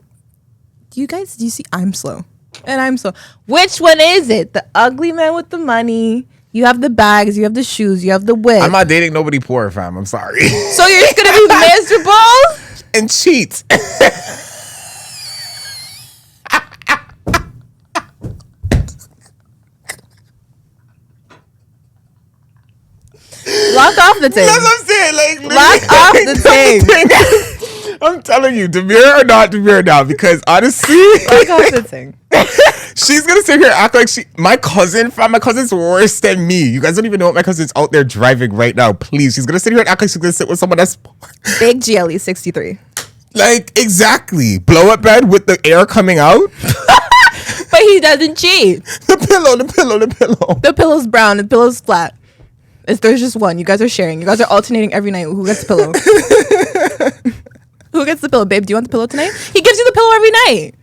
Do you see? I'm slow. And I'm slow. Which one is it? The ugly man with the money. You have the bags. You have the shoes. You have the whip. I'm not dating nobody poor, fam. I'm sorry. So you're just going to be miserable? And cheat. Lock off the thing. That's what I'm saying. Like, lock off the thing. I'm telling you, demure or not demure now, because honestly, she's gonna sit here and act like my cousin's worse than me. You guys don't even know what my cousin's out there driving right now. Please, she's gonna sit here and act like she's gonna sit with someone that's big GLE 63. Like, exactly. Blow up bed with the air coming out. But he doesn't cheat. The pillow. The pillow's brown. The pillow's flat. There's just one. You guys are sharing. You guys are alternating every night. Who gets the pillow? Who gets the pillow? Babe, do you want the pillow tonight? He gives you the pillow every night.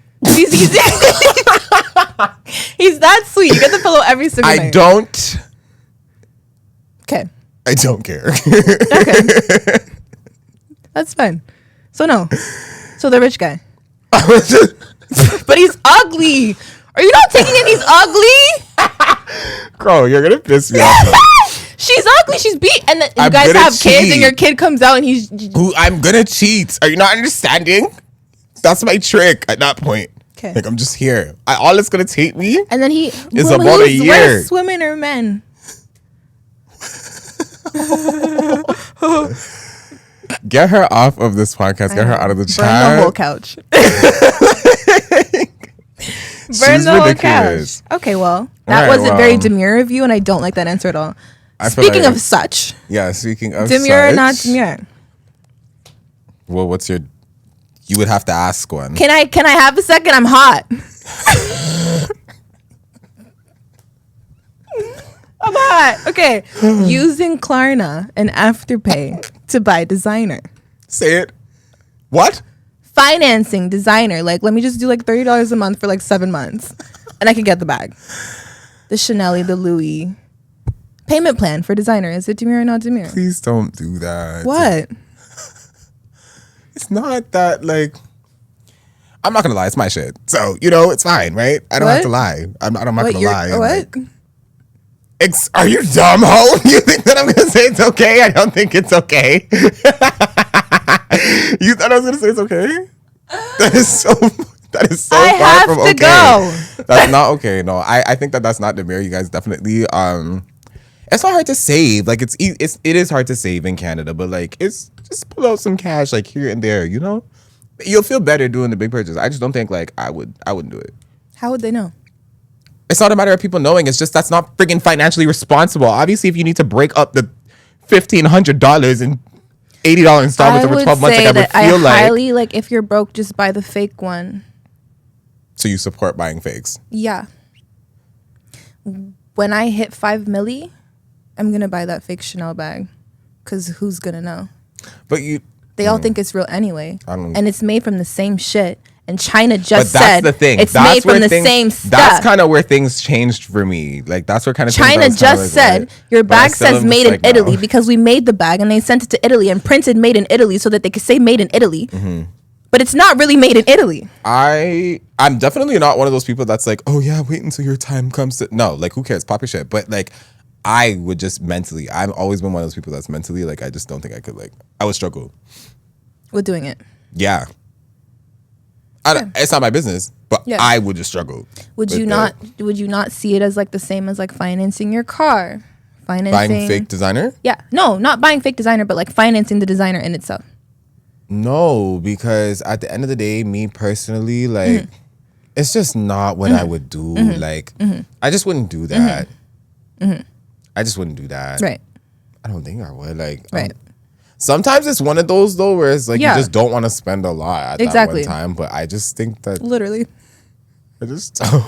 He's that sweet. You get the pillow every single night. I don't. Okay. I don't care. Okay. That's fine. So no. So the rich guy. But he's ugly. Are you not taking it? He's ugly? Girl, you're gonna piss me off. She's ugly. She's beat. And then you guys have kids and your kid comes out and he's... I'm gonna cheat. Are you not understanding? That's my trick at that point. Okay. Like, I'm just here. All it's gonna take me and then he is about a year. Worse, women or men? Get her off of this podcast. Get her out of the chat. Burn the whole couch. Burn the whole couch. Okay, well, that wasn't very demure of you, and I don't like that answer at all. Speaking of such. Yeah, speaking of demure or not demure? Well, what's your... You would have to ask one. Can I have a second? I'm hot. I'm hot. Okay. Using Klarna and Afterpay to buy designer. Say it. What? Financing designer. Like, let me just do like $30 a month for like 7 months. And I can get the bag. The Chanel, the Louis. Payment plan for designer. Is it demure or not demure? Please don't do that. What? It's not that, like... I'm not gonna lie. It's my shit. So, it's fine, right? I don't have to lie. I'm not gonna lie. What? Are you dumb, ho? You think that I'm gonna say it's okay? I don't think it's okay. You thought I was gonna say it's okay? That is so far from okay. Go. That's not okay. No, I think that's not demure. You guys definitely it's not hard to save. Like it is hard to save in Canada, but like it's just pull out some cash like here and there, You'll feel better doing the big purchase. I just don't think like I wouldn't do it. How would they know? It's not a matter of people knowing. It's just that's not friggin' financially responsible. Obviously, if you need to break up the $1,500 in $80 installments over 12 months, I would feel like... highly, like, if you're broke, just buy the fake one. So you support buying fakes? Yeah. When I hit 5 milli, I'm going to buy that fake Chanel bag. Because who's going to know? But they all think it's real anyway. And it's made from the same shit. And China just said the thing. It's made from the same stuff. That's kind of where things changed for me. Like, that's where kind of China just said, your bag says made in Italy because we made the bag and they sent it to Italy and printed made in Italy so that they could say made in Italy. Mm-hmm. But it's not really made in Italy. I'm definitely not one of those people that's like, oh yeah, wait until your time comes to... No, like, who cares? Pop your shit. But like, I would just mentally... I've always been one of those people that's mentally, like, I just don't think I could, like... I would struggle. With doing it? Yeah. It's not my business, but yeah. I would just struggle. Would you not see it as like the same as like financing your car? Buying fake designer? Yeah. No, not buying fake designer, but like financing the designer in itself. No, because at the end of the day, me personally, like, it's just not what I would do. Like, I just wouldn't do that. I just wouldn't do that. Right. I don't think I would. Like, right. Sometimes it's one of those though where it's like you just don't want to spend a lot at that one time. But I just think that literally, I just don't.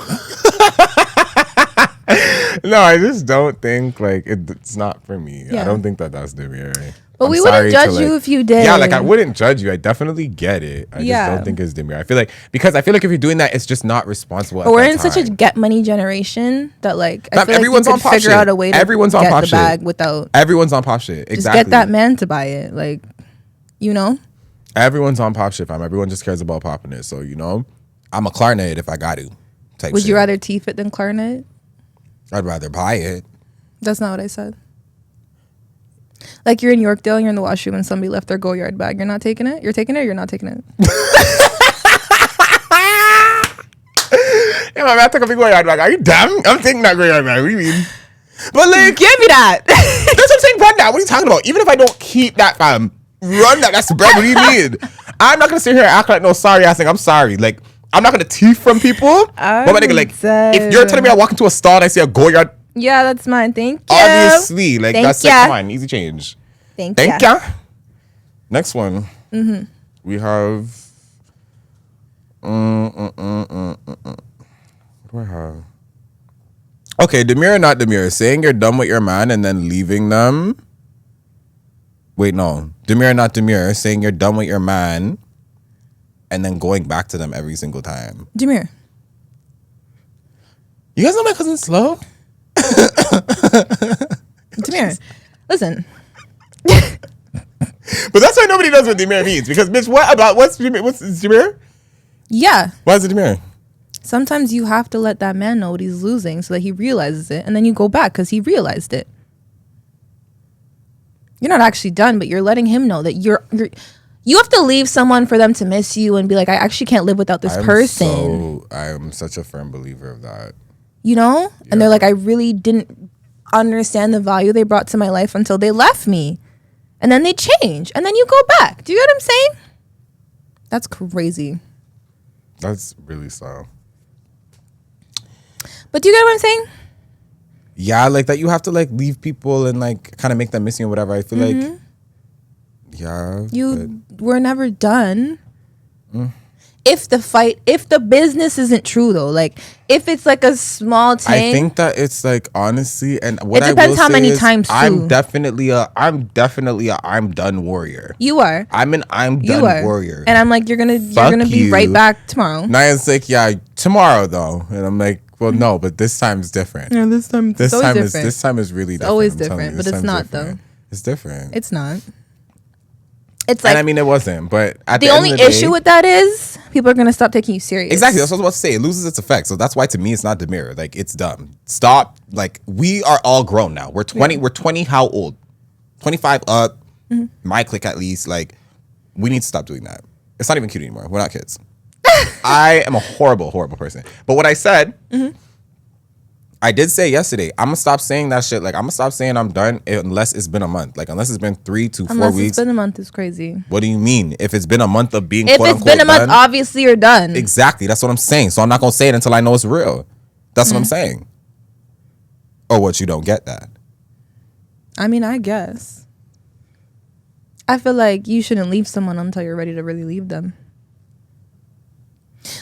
No, I just don't think like it's not for me. Yeah. I don't think that's demure. But we wouldn't judge you if you did. Yeah, like I wouldn't judge you. I definitely get it. I just don't think it's demure. I feel like if you're doing that, it's just not responsible. But we're in such a get money generation that like I feel everyone's like you could figure out a way to everyone's get on pop the bag without. Everyone's on pop shit. Exactly. Just get that man to buy it, like, Everyone's on pop shit, fam. Everyone just cares about popping it. So I'm a Klarna it if I got to. Would you rather teeth it than Klarna it? I'd rather buy it. That's not what I said. Like you're in Yorkdale and you're in the washroom and somebody left their Go Yard bag. You're not taking it? You're taking it or you're not taking it? Yeah, my man took a big Go Yard bag. Are you dumb? I'm taking that Go Yard bag. What do you mean? But like, give me that. That's what I'm saying. Run that. What are you talking about? Even if I don't keep that, fam, run that. That's the bread. What do you mean? I'm not gonna sit here and act like no sorry ass thing. I'm sorry. Like, I'm not gonna teeth from people. But my nigga, like, if you're telling me I walk into a stall and I see a Goyard, yeah, that's mine. Thank you. obviously, like, Thank that's ya. like, come on, easy change. Thank ya. Next one. We have. What do I have? Okay, demure or not demure? Saying you're done with your man and then leaving them. Wait, no. Demure or not demure? Saying you're done with your man and then going back to them every single time. Demure. You guys know my cousin Slow? Demure. Listen. But that's why nobody knows what demure means. Because, bitch, what's demure? Yeah. Why is it demure? Sometimes you have to let that man know what he's losing so that he realizes it, and then you go back because he realized it. You're not actually done, but you're letting him know that you have to leave someone for them to miss you and be like, I actually can't live without this person. I'm such a firm believer of that. You know? Yeah. And they're like, I really didn't understand the value they brought to my life until they left me. And then they change. And then you go back. Do you get what I'm saying? That's crazy. That's really so. But do you get what I'm saying? Yeah, like that you have to like leave people and like kind of make them miss you or whatever. I feel like, yeah. We're never done. If the business isn't true though, like if it's like a small thing. I think that it's like honestly, and what it depends how many times too. I'm definitely a I'm done warrior. You are. I'm done warrior. And I'm like, you're gonna be right back tomorrow. Nya's like, yeah, tomorrow though. And I'm like, well, no, but this time is different. Yeah, this time is different. This time is really different. Always different, but it's not different. though. It's different. It's not. It's like, and I mean, it wasn't, but at the only end of the issue day, with that is people are gonna stop taking you serious. Exactly, that's what I was about to say. It loses its effect, so that's why to me it's not demure. Like it's dumb. Stop. Like we are all grown now. We're 20. Yeah. We're 20. How old? 25 up. My clique at least. Like we need to stop doing that. It's not even cute anymore. We're not kids. I am a horrible, horrible person. But what I said. I did say yesterday, I'm gonna stop saying that shit. Like I'm gonna stop saying I'm done unless it's been a month. Like unless it's been 3 to 4 weeks. Unless it's been a month is crazy. What do you mean? If it's been a month of being if quote it's unquote been a month, done, obviously you're done. Exactly. That's what I'm saying. So I'm not gonna say it until I know it's real. That's what I'm saying. Or what, you don't get that? I mean, I guess. I feel like you shouldn't leave someone until you're ready to really leave them.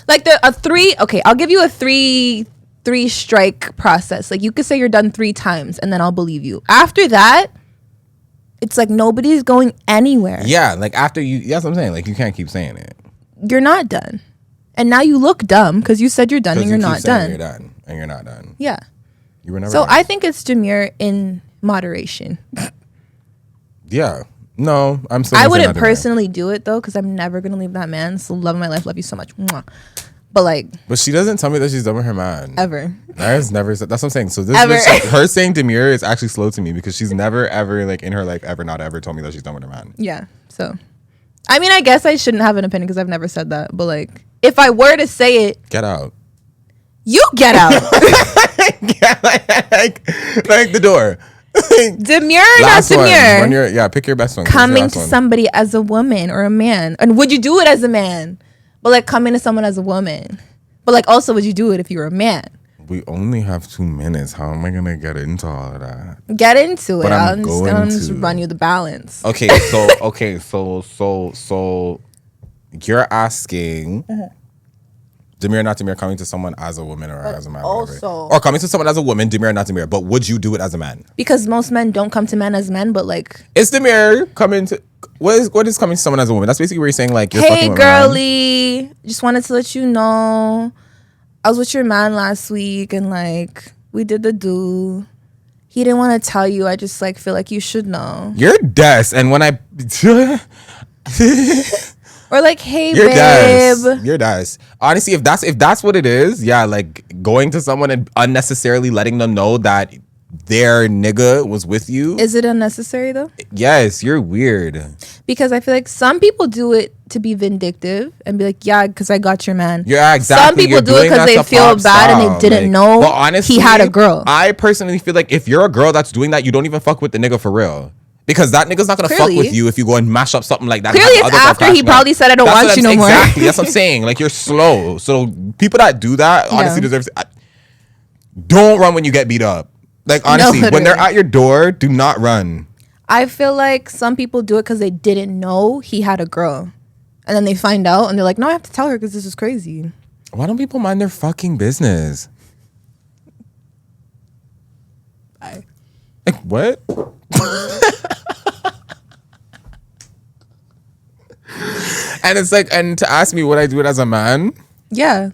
Like I'll give you a three strike process. Like you could say you're done 3 times and then I'll believe you. After that, it's like nobody's going anywhere. Yeah, like after you, that's what I'm saying. Like you can't keep saying it. You're not done. And now you look dumb because you said you're done and you're not done. You're done and you're not done. Yeah. You were never so done. I think it's demure in moderation. Yeah. No, I'm still I wouldn't personally do it though because I'm never going to leave that man. So love of my life. Love you so much. Mwah. But she doesn't tell me that she's done with her man. Ever. That's never said. That's what I'm saying. So this her saying demure is actually slow to me because she's never ever like in her life ever not ever told me that she's done with her man. Yeah. So, I mean, I guess I shouldn't have an opinion because I've never said that. But like, if I were to say it, get out. You get out. Yeah, like the door. Demure, not demure. Pick your best one. Coming to somebody as a woman or a man, and would you do it as a man? But like coming to someone as a woman. But like also would you do it if you were a man? We only have 2 minutes. How am I gonna get into all of that? Get into it. But I'm just run you the balance. Okay, so you're asking demure, not demure, coming to someone as a woman or as a man. Or coming to someone as a woman, demure, not demure. But would you do it as a man? Because most men don't come to men as men, but like it's demure coming to what is coming to someone as a woman? That's basically where you're saying like you're hey girly, just wanted to let you know I was with your man last week and like we did the do. He didn't want to tell you. I just like feel like you should know. You're des, and when I or like, hey, you're babe. You're des. Honestly, if that's what it is, yeah, like going to someone and unnecessarily letting them know that their nigga was with you. Is it unnecessary though? Yes, you're weird. Because I feel like some people do it to be vindictive and be like, yeah, because I got your man. Yeah, exactly. Some people do it because they feel bad and they didn't know honestly, he had a girl. I personally feel like if you're a girl that's doing that, you don't even fuck with the nigga for real. Because that nigga's not gonna fuck with you if you go and mash up something like that. Clearly, it's after he probably said, "I don't want you no more." Exactly. That's what I'm saying. Like, you're slow. So people that do that honestly deserve. Don't run when you get beat up. Like, honestly, when they're at your door, do not run. I feel like some people do it because they didn't know he had a girl, and then they find out and they're like, "No, I have to tell her because this is crazy." Why don't people mind their fucking business? Like, what? And it's like, and to ask me would I do it as a man? Yeah.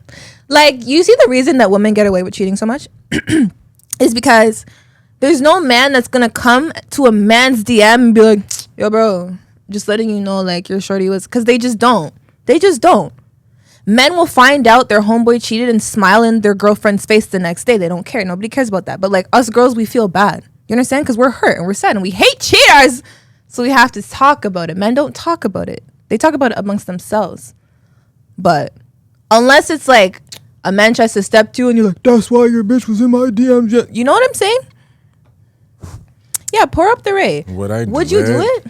Like, you see the reason that women get away with cheating so much is because there's no man that's gonna come to a man's DM and be like, "Yo, bro, just letting you know, like, your shorty was," because they just don't. Men will find out their homeboy cheated and smile in their girlfriend's face the next day. They don't care. Nobody cares about that. But like us girls, we feel bad. You understand? Because we're hurt and we're sad and we hate cheaters. So we have to talk about it. Men don't talk about it. They talk about it amongst themselves. But unless it's like a man tries to step to you and you're like, "That's why your bitch was in my DMs." You know what I'm saying? Yeah, pour up the Ray. Would you do it?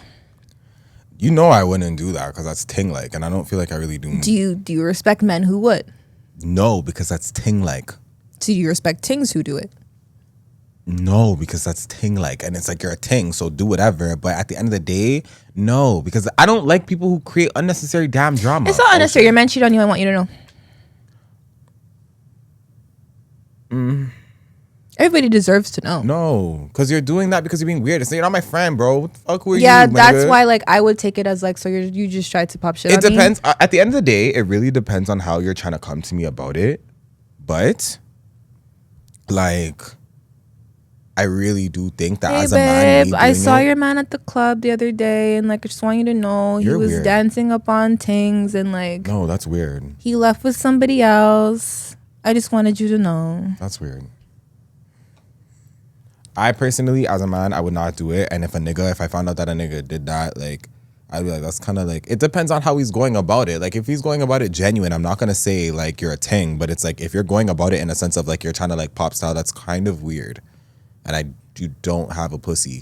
You know I wouldn't do that because that's ting-like, and I don't feel like I really do. Do you respect men who would? No, because that's ting-like. Do you respect tings who do it? No, because that's ting-like, and it's like you're a ting, so do whatever. But at the end of the day, no, because I don't like people who create unnecessary damn drama. It's not unnecessary. Your man cheat on you. I want you to know. Everybody deserves to know. No, because you're doing that because you're being weird. It's like, you're not my friend, bro. What the fuck, who are you? Yeah, that's why, like, I would take it as like, so you just tried to pop shit on me. It depends. At the end of the day, it really depends on how you're trying to come to me about it. But, like, I really do think that as a man, I saw your man at the club the other day, and like, I just want you to know he was dancing up on things, and like, no, that's weird. He left with somebody else. I just wanted you to know. That's weird. I personally, as a man, I would not do it. And if I found out that a nigga did that, like, I'd be like, that's kind of like, it depends on how he's going about it. Like, if he's going about it genuine, I'm not going to say, like, you're a ting. But it's like, if you're going about it in a sense of, like, you're trying to, like, pop style, that's kind of weird. And you don't have a pussy.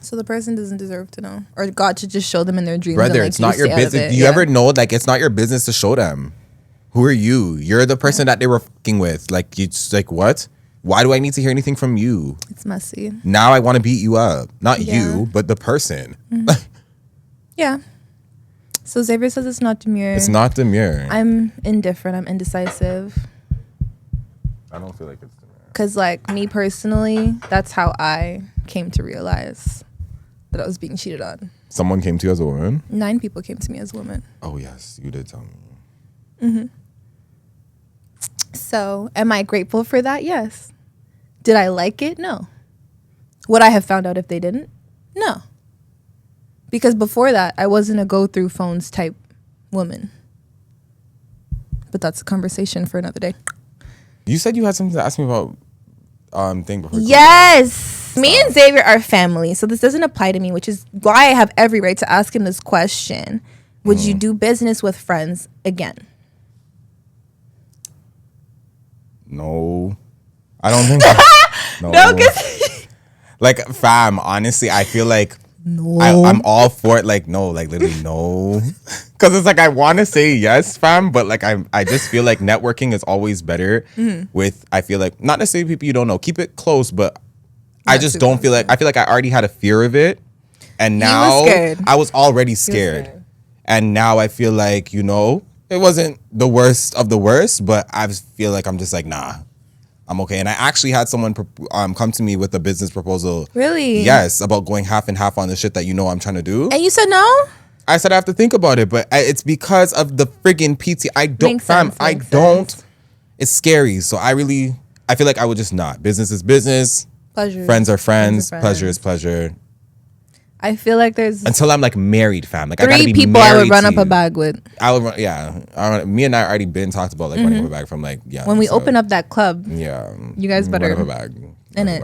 So the person doesn't deserve to know. Or God should just show them in their dreams. Brother, and, like, it's not your business. Do you ever know, like, it's not your business to show them? Who are you? You're the person that they were fucking with. Like, it's like, what? Why do I need to hear anything from you? It's messy. Now I want to beat you up. Not you, but the person. Mm-hmm. Yeah. So Xavier says it's not demure. It's not demure. I'm indifferent. I'm indecisive. I don't feel like it's demure. Because, like, me personally, that's how I came to realize that I was being cheated on. Someone came to you as a woman? 9 people came to me as a woman. Oh, yes. You did tell me. Mm-hmm. So, am I grateful for that? Yes. Did I like it? No. Would I have found out if they didn't? No. Because before that, I wasn't a go through phones type woman. But that's a conversation for another day. You said you had something to ask me about thing before. Yes. Me and Xavier are family, so this doesn't apply to me, which is why I have every right to ask him this question. Would you do business with friends again? No. I don't think so. No, because like, fam, honestly, I feel like no. I'm all for it. Like, no, like, literally, no. Because it's like, I want to say yes, fam, but like, I just feel like networking is always better with, I feel like, not necessarily people you don't know. Keep it close, but I just don't feel like, I feel like I already had a fear of it. And now I was already scared. And now I feel like, you know, it wasn't the worst of the worst, but I feel like I'm just like, nah, I'm okay. And I actually had someone come to me with a business proposal. Really? Yes, about going half and half on the shit that you know I'm trying to do. And you said no? I said I have to think about it, but it's because of the friggin' PT. I don't, fam, I don't. It's scary. So I feel like I would just not. Business is business. Pleasure. Friends are friends. Pleasure is pleasure. I feel like there's until I'm like married, fam. Like 3 I gotta be people I would run up a bag with. I would run, yeah. Me and I already been talked about like running up a bag from like when we open up that club. Yeah, you guys better run up a bag in it.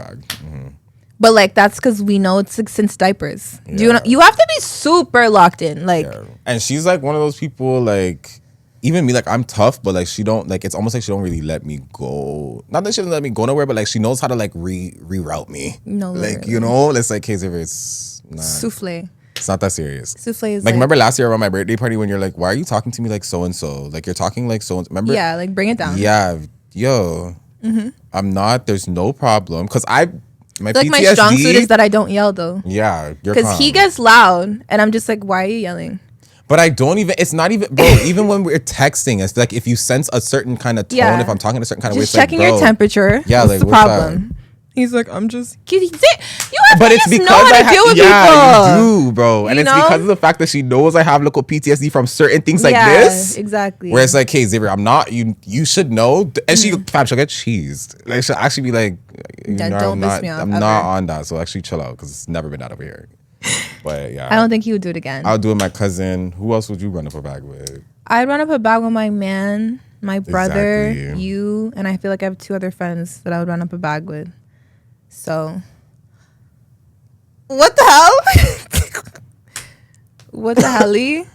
But like that's because we know it's since diapers. Yeah. You have to be super locked in, like. Yeah. And she's like one of those people like. even me, like I'm tough, but like she don't like. It's almost like she don't really let me go. Not that she doesn't let me go nowhere, but like she knows how to like reroute me. No, like literally. you know, it's like, hey, Xavier, it's not. Souffle. It's not that serious. Souffle is like remember last year around my birthday party when you're like, why are you talking to me like so and so? Like you're talking like so and remember? Yeah, like bring it down. Yeah, yo, I'm not. There's no problem because my like PTSD, my strong suit is that I don't yell though. Yeah, because he gets loud and I'm just like, why are you yelling? But I don't even. It's not even, bro. Even when we're texting, it's like if you sense a certain kind of tone, if I'm talking a certain kind of way, just checking your temperature. Yeah, what's like the what's problem? That? He's like, I'm just. You have but to it's just because know how to deal with people. Yeah, you do, bro. And you it's know? because of the fact that she knows I have little PTSD from certain things like this. Exactly. Where it's like, hey, Xavier, I'm not. You should know. And she'll get cheesed. Like she'll actually be like, don't piss me off. I'm not on that. So actually, chill out because it's never been that over here. But yeah, I don't think he would do it again. I'll do it with my cousin. Who else would you run up a bag with? I'd run up a bag with my man, my brother, Exactly. you, and I feel like I have 2 other friends that I would run up a bag with. So, what the hell? What the hell?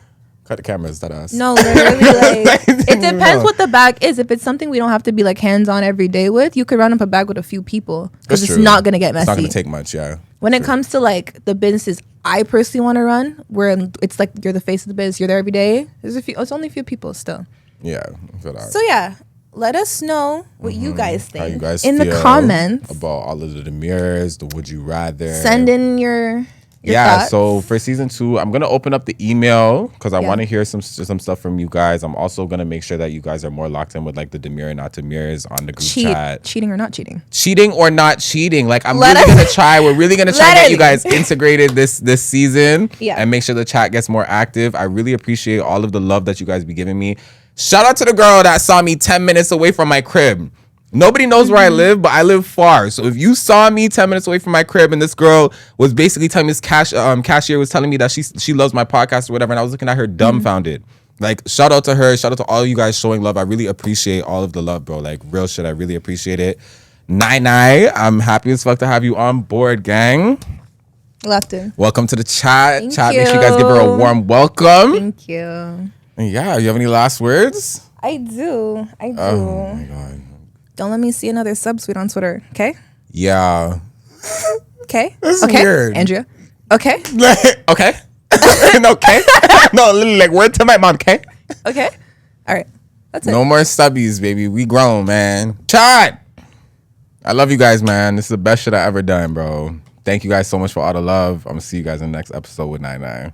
Cut the cameras, that ass. No, literally, like it depends what the bag is. If it's something we don't have to be like hands on every day with, you could run up a bag with a few people because it's not gonna get messy. It's not gonna take much, yeah. When it comes to like the businesses I personally want to run, where it's like you're the face of the biz, you're there every day. It's only a few people still. Yeah, I feel that. So yeah, let us know what you guys think. How you guys in feel the comments about all of the demurs, the would you rather. Send in your thoughts. So for season 2, I'm gonna open up the email because I want to hear some stuff from you guys. I'm also gonna make sure that you guys are more locked in with like the demure and not demures on the group chat. Cheating or not cheating? Cheating or not cheating? Like I'm really gonna try. We're really gonna try to get you guys integrated this season. Yeah. And make sure the chat gets more active. I really appreciate all of the love that you guys be giving me. Shout out to the girl that saw me 10 minutes away from my crib. Nobody knows where I live, but I live far. So if you saw me 10 minutes away from my crib and this girl was basically telling me, this cashier was telling me that she loves my podcast or whatever, and I was looking at her dumbfounded. Like, shout out to her. Shout out to all you guys showing love. I really appreciate all of the love, bro. Like, real shit. I really appreciate it. NyNy, I'm happy as fuck to have you on board, gang. Left in. Welcome to the chat. Thank Chat, you. make sure you guys give her a warm welcome. Thank you. And yeah, you have any last words? I do. Oh my God. Don't let me see another subsweet on Twitter, okay? Yeah. Okay? That's okay. weird. Andrea? Okay? Okay. Okay. No, like word to my mom, okay? Okay. All right. That's it. No more stubbies, baby. We grown, man. Chat! I love you guys, man. This is the best shit I ever done, bro. Thank you guys so much for all the love. I'm gonna see you guys in the next episode with NyNy.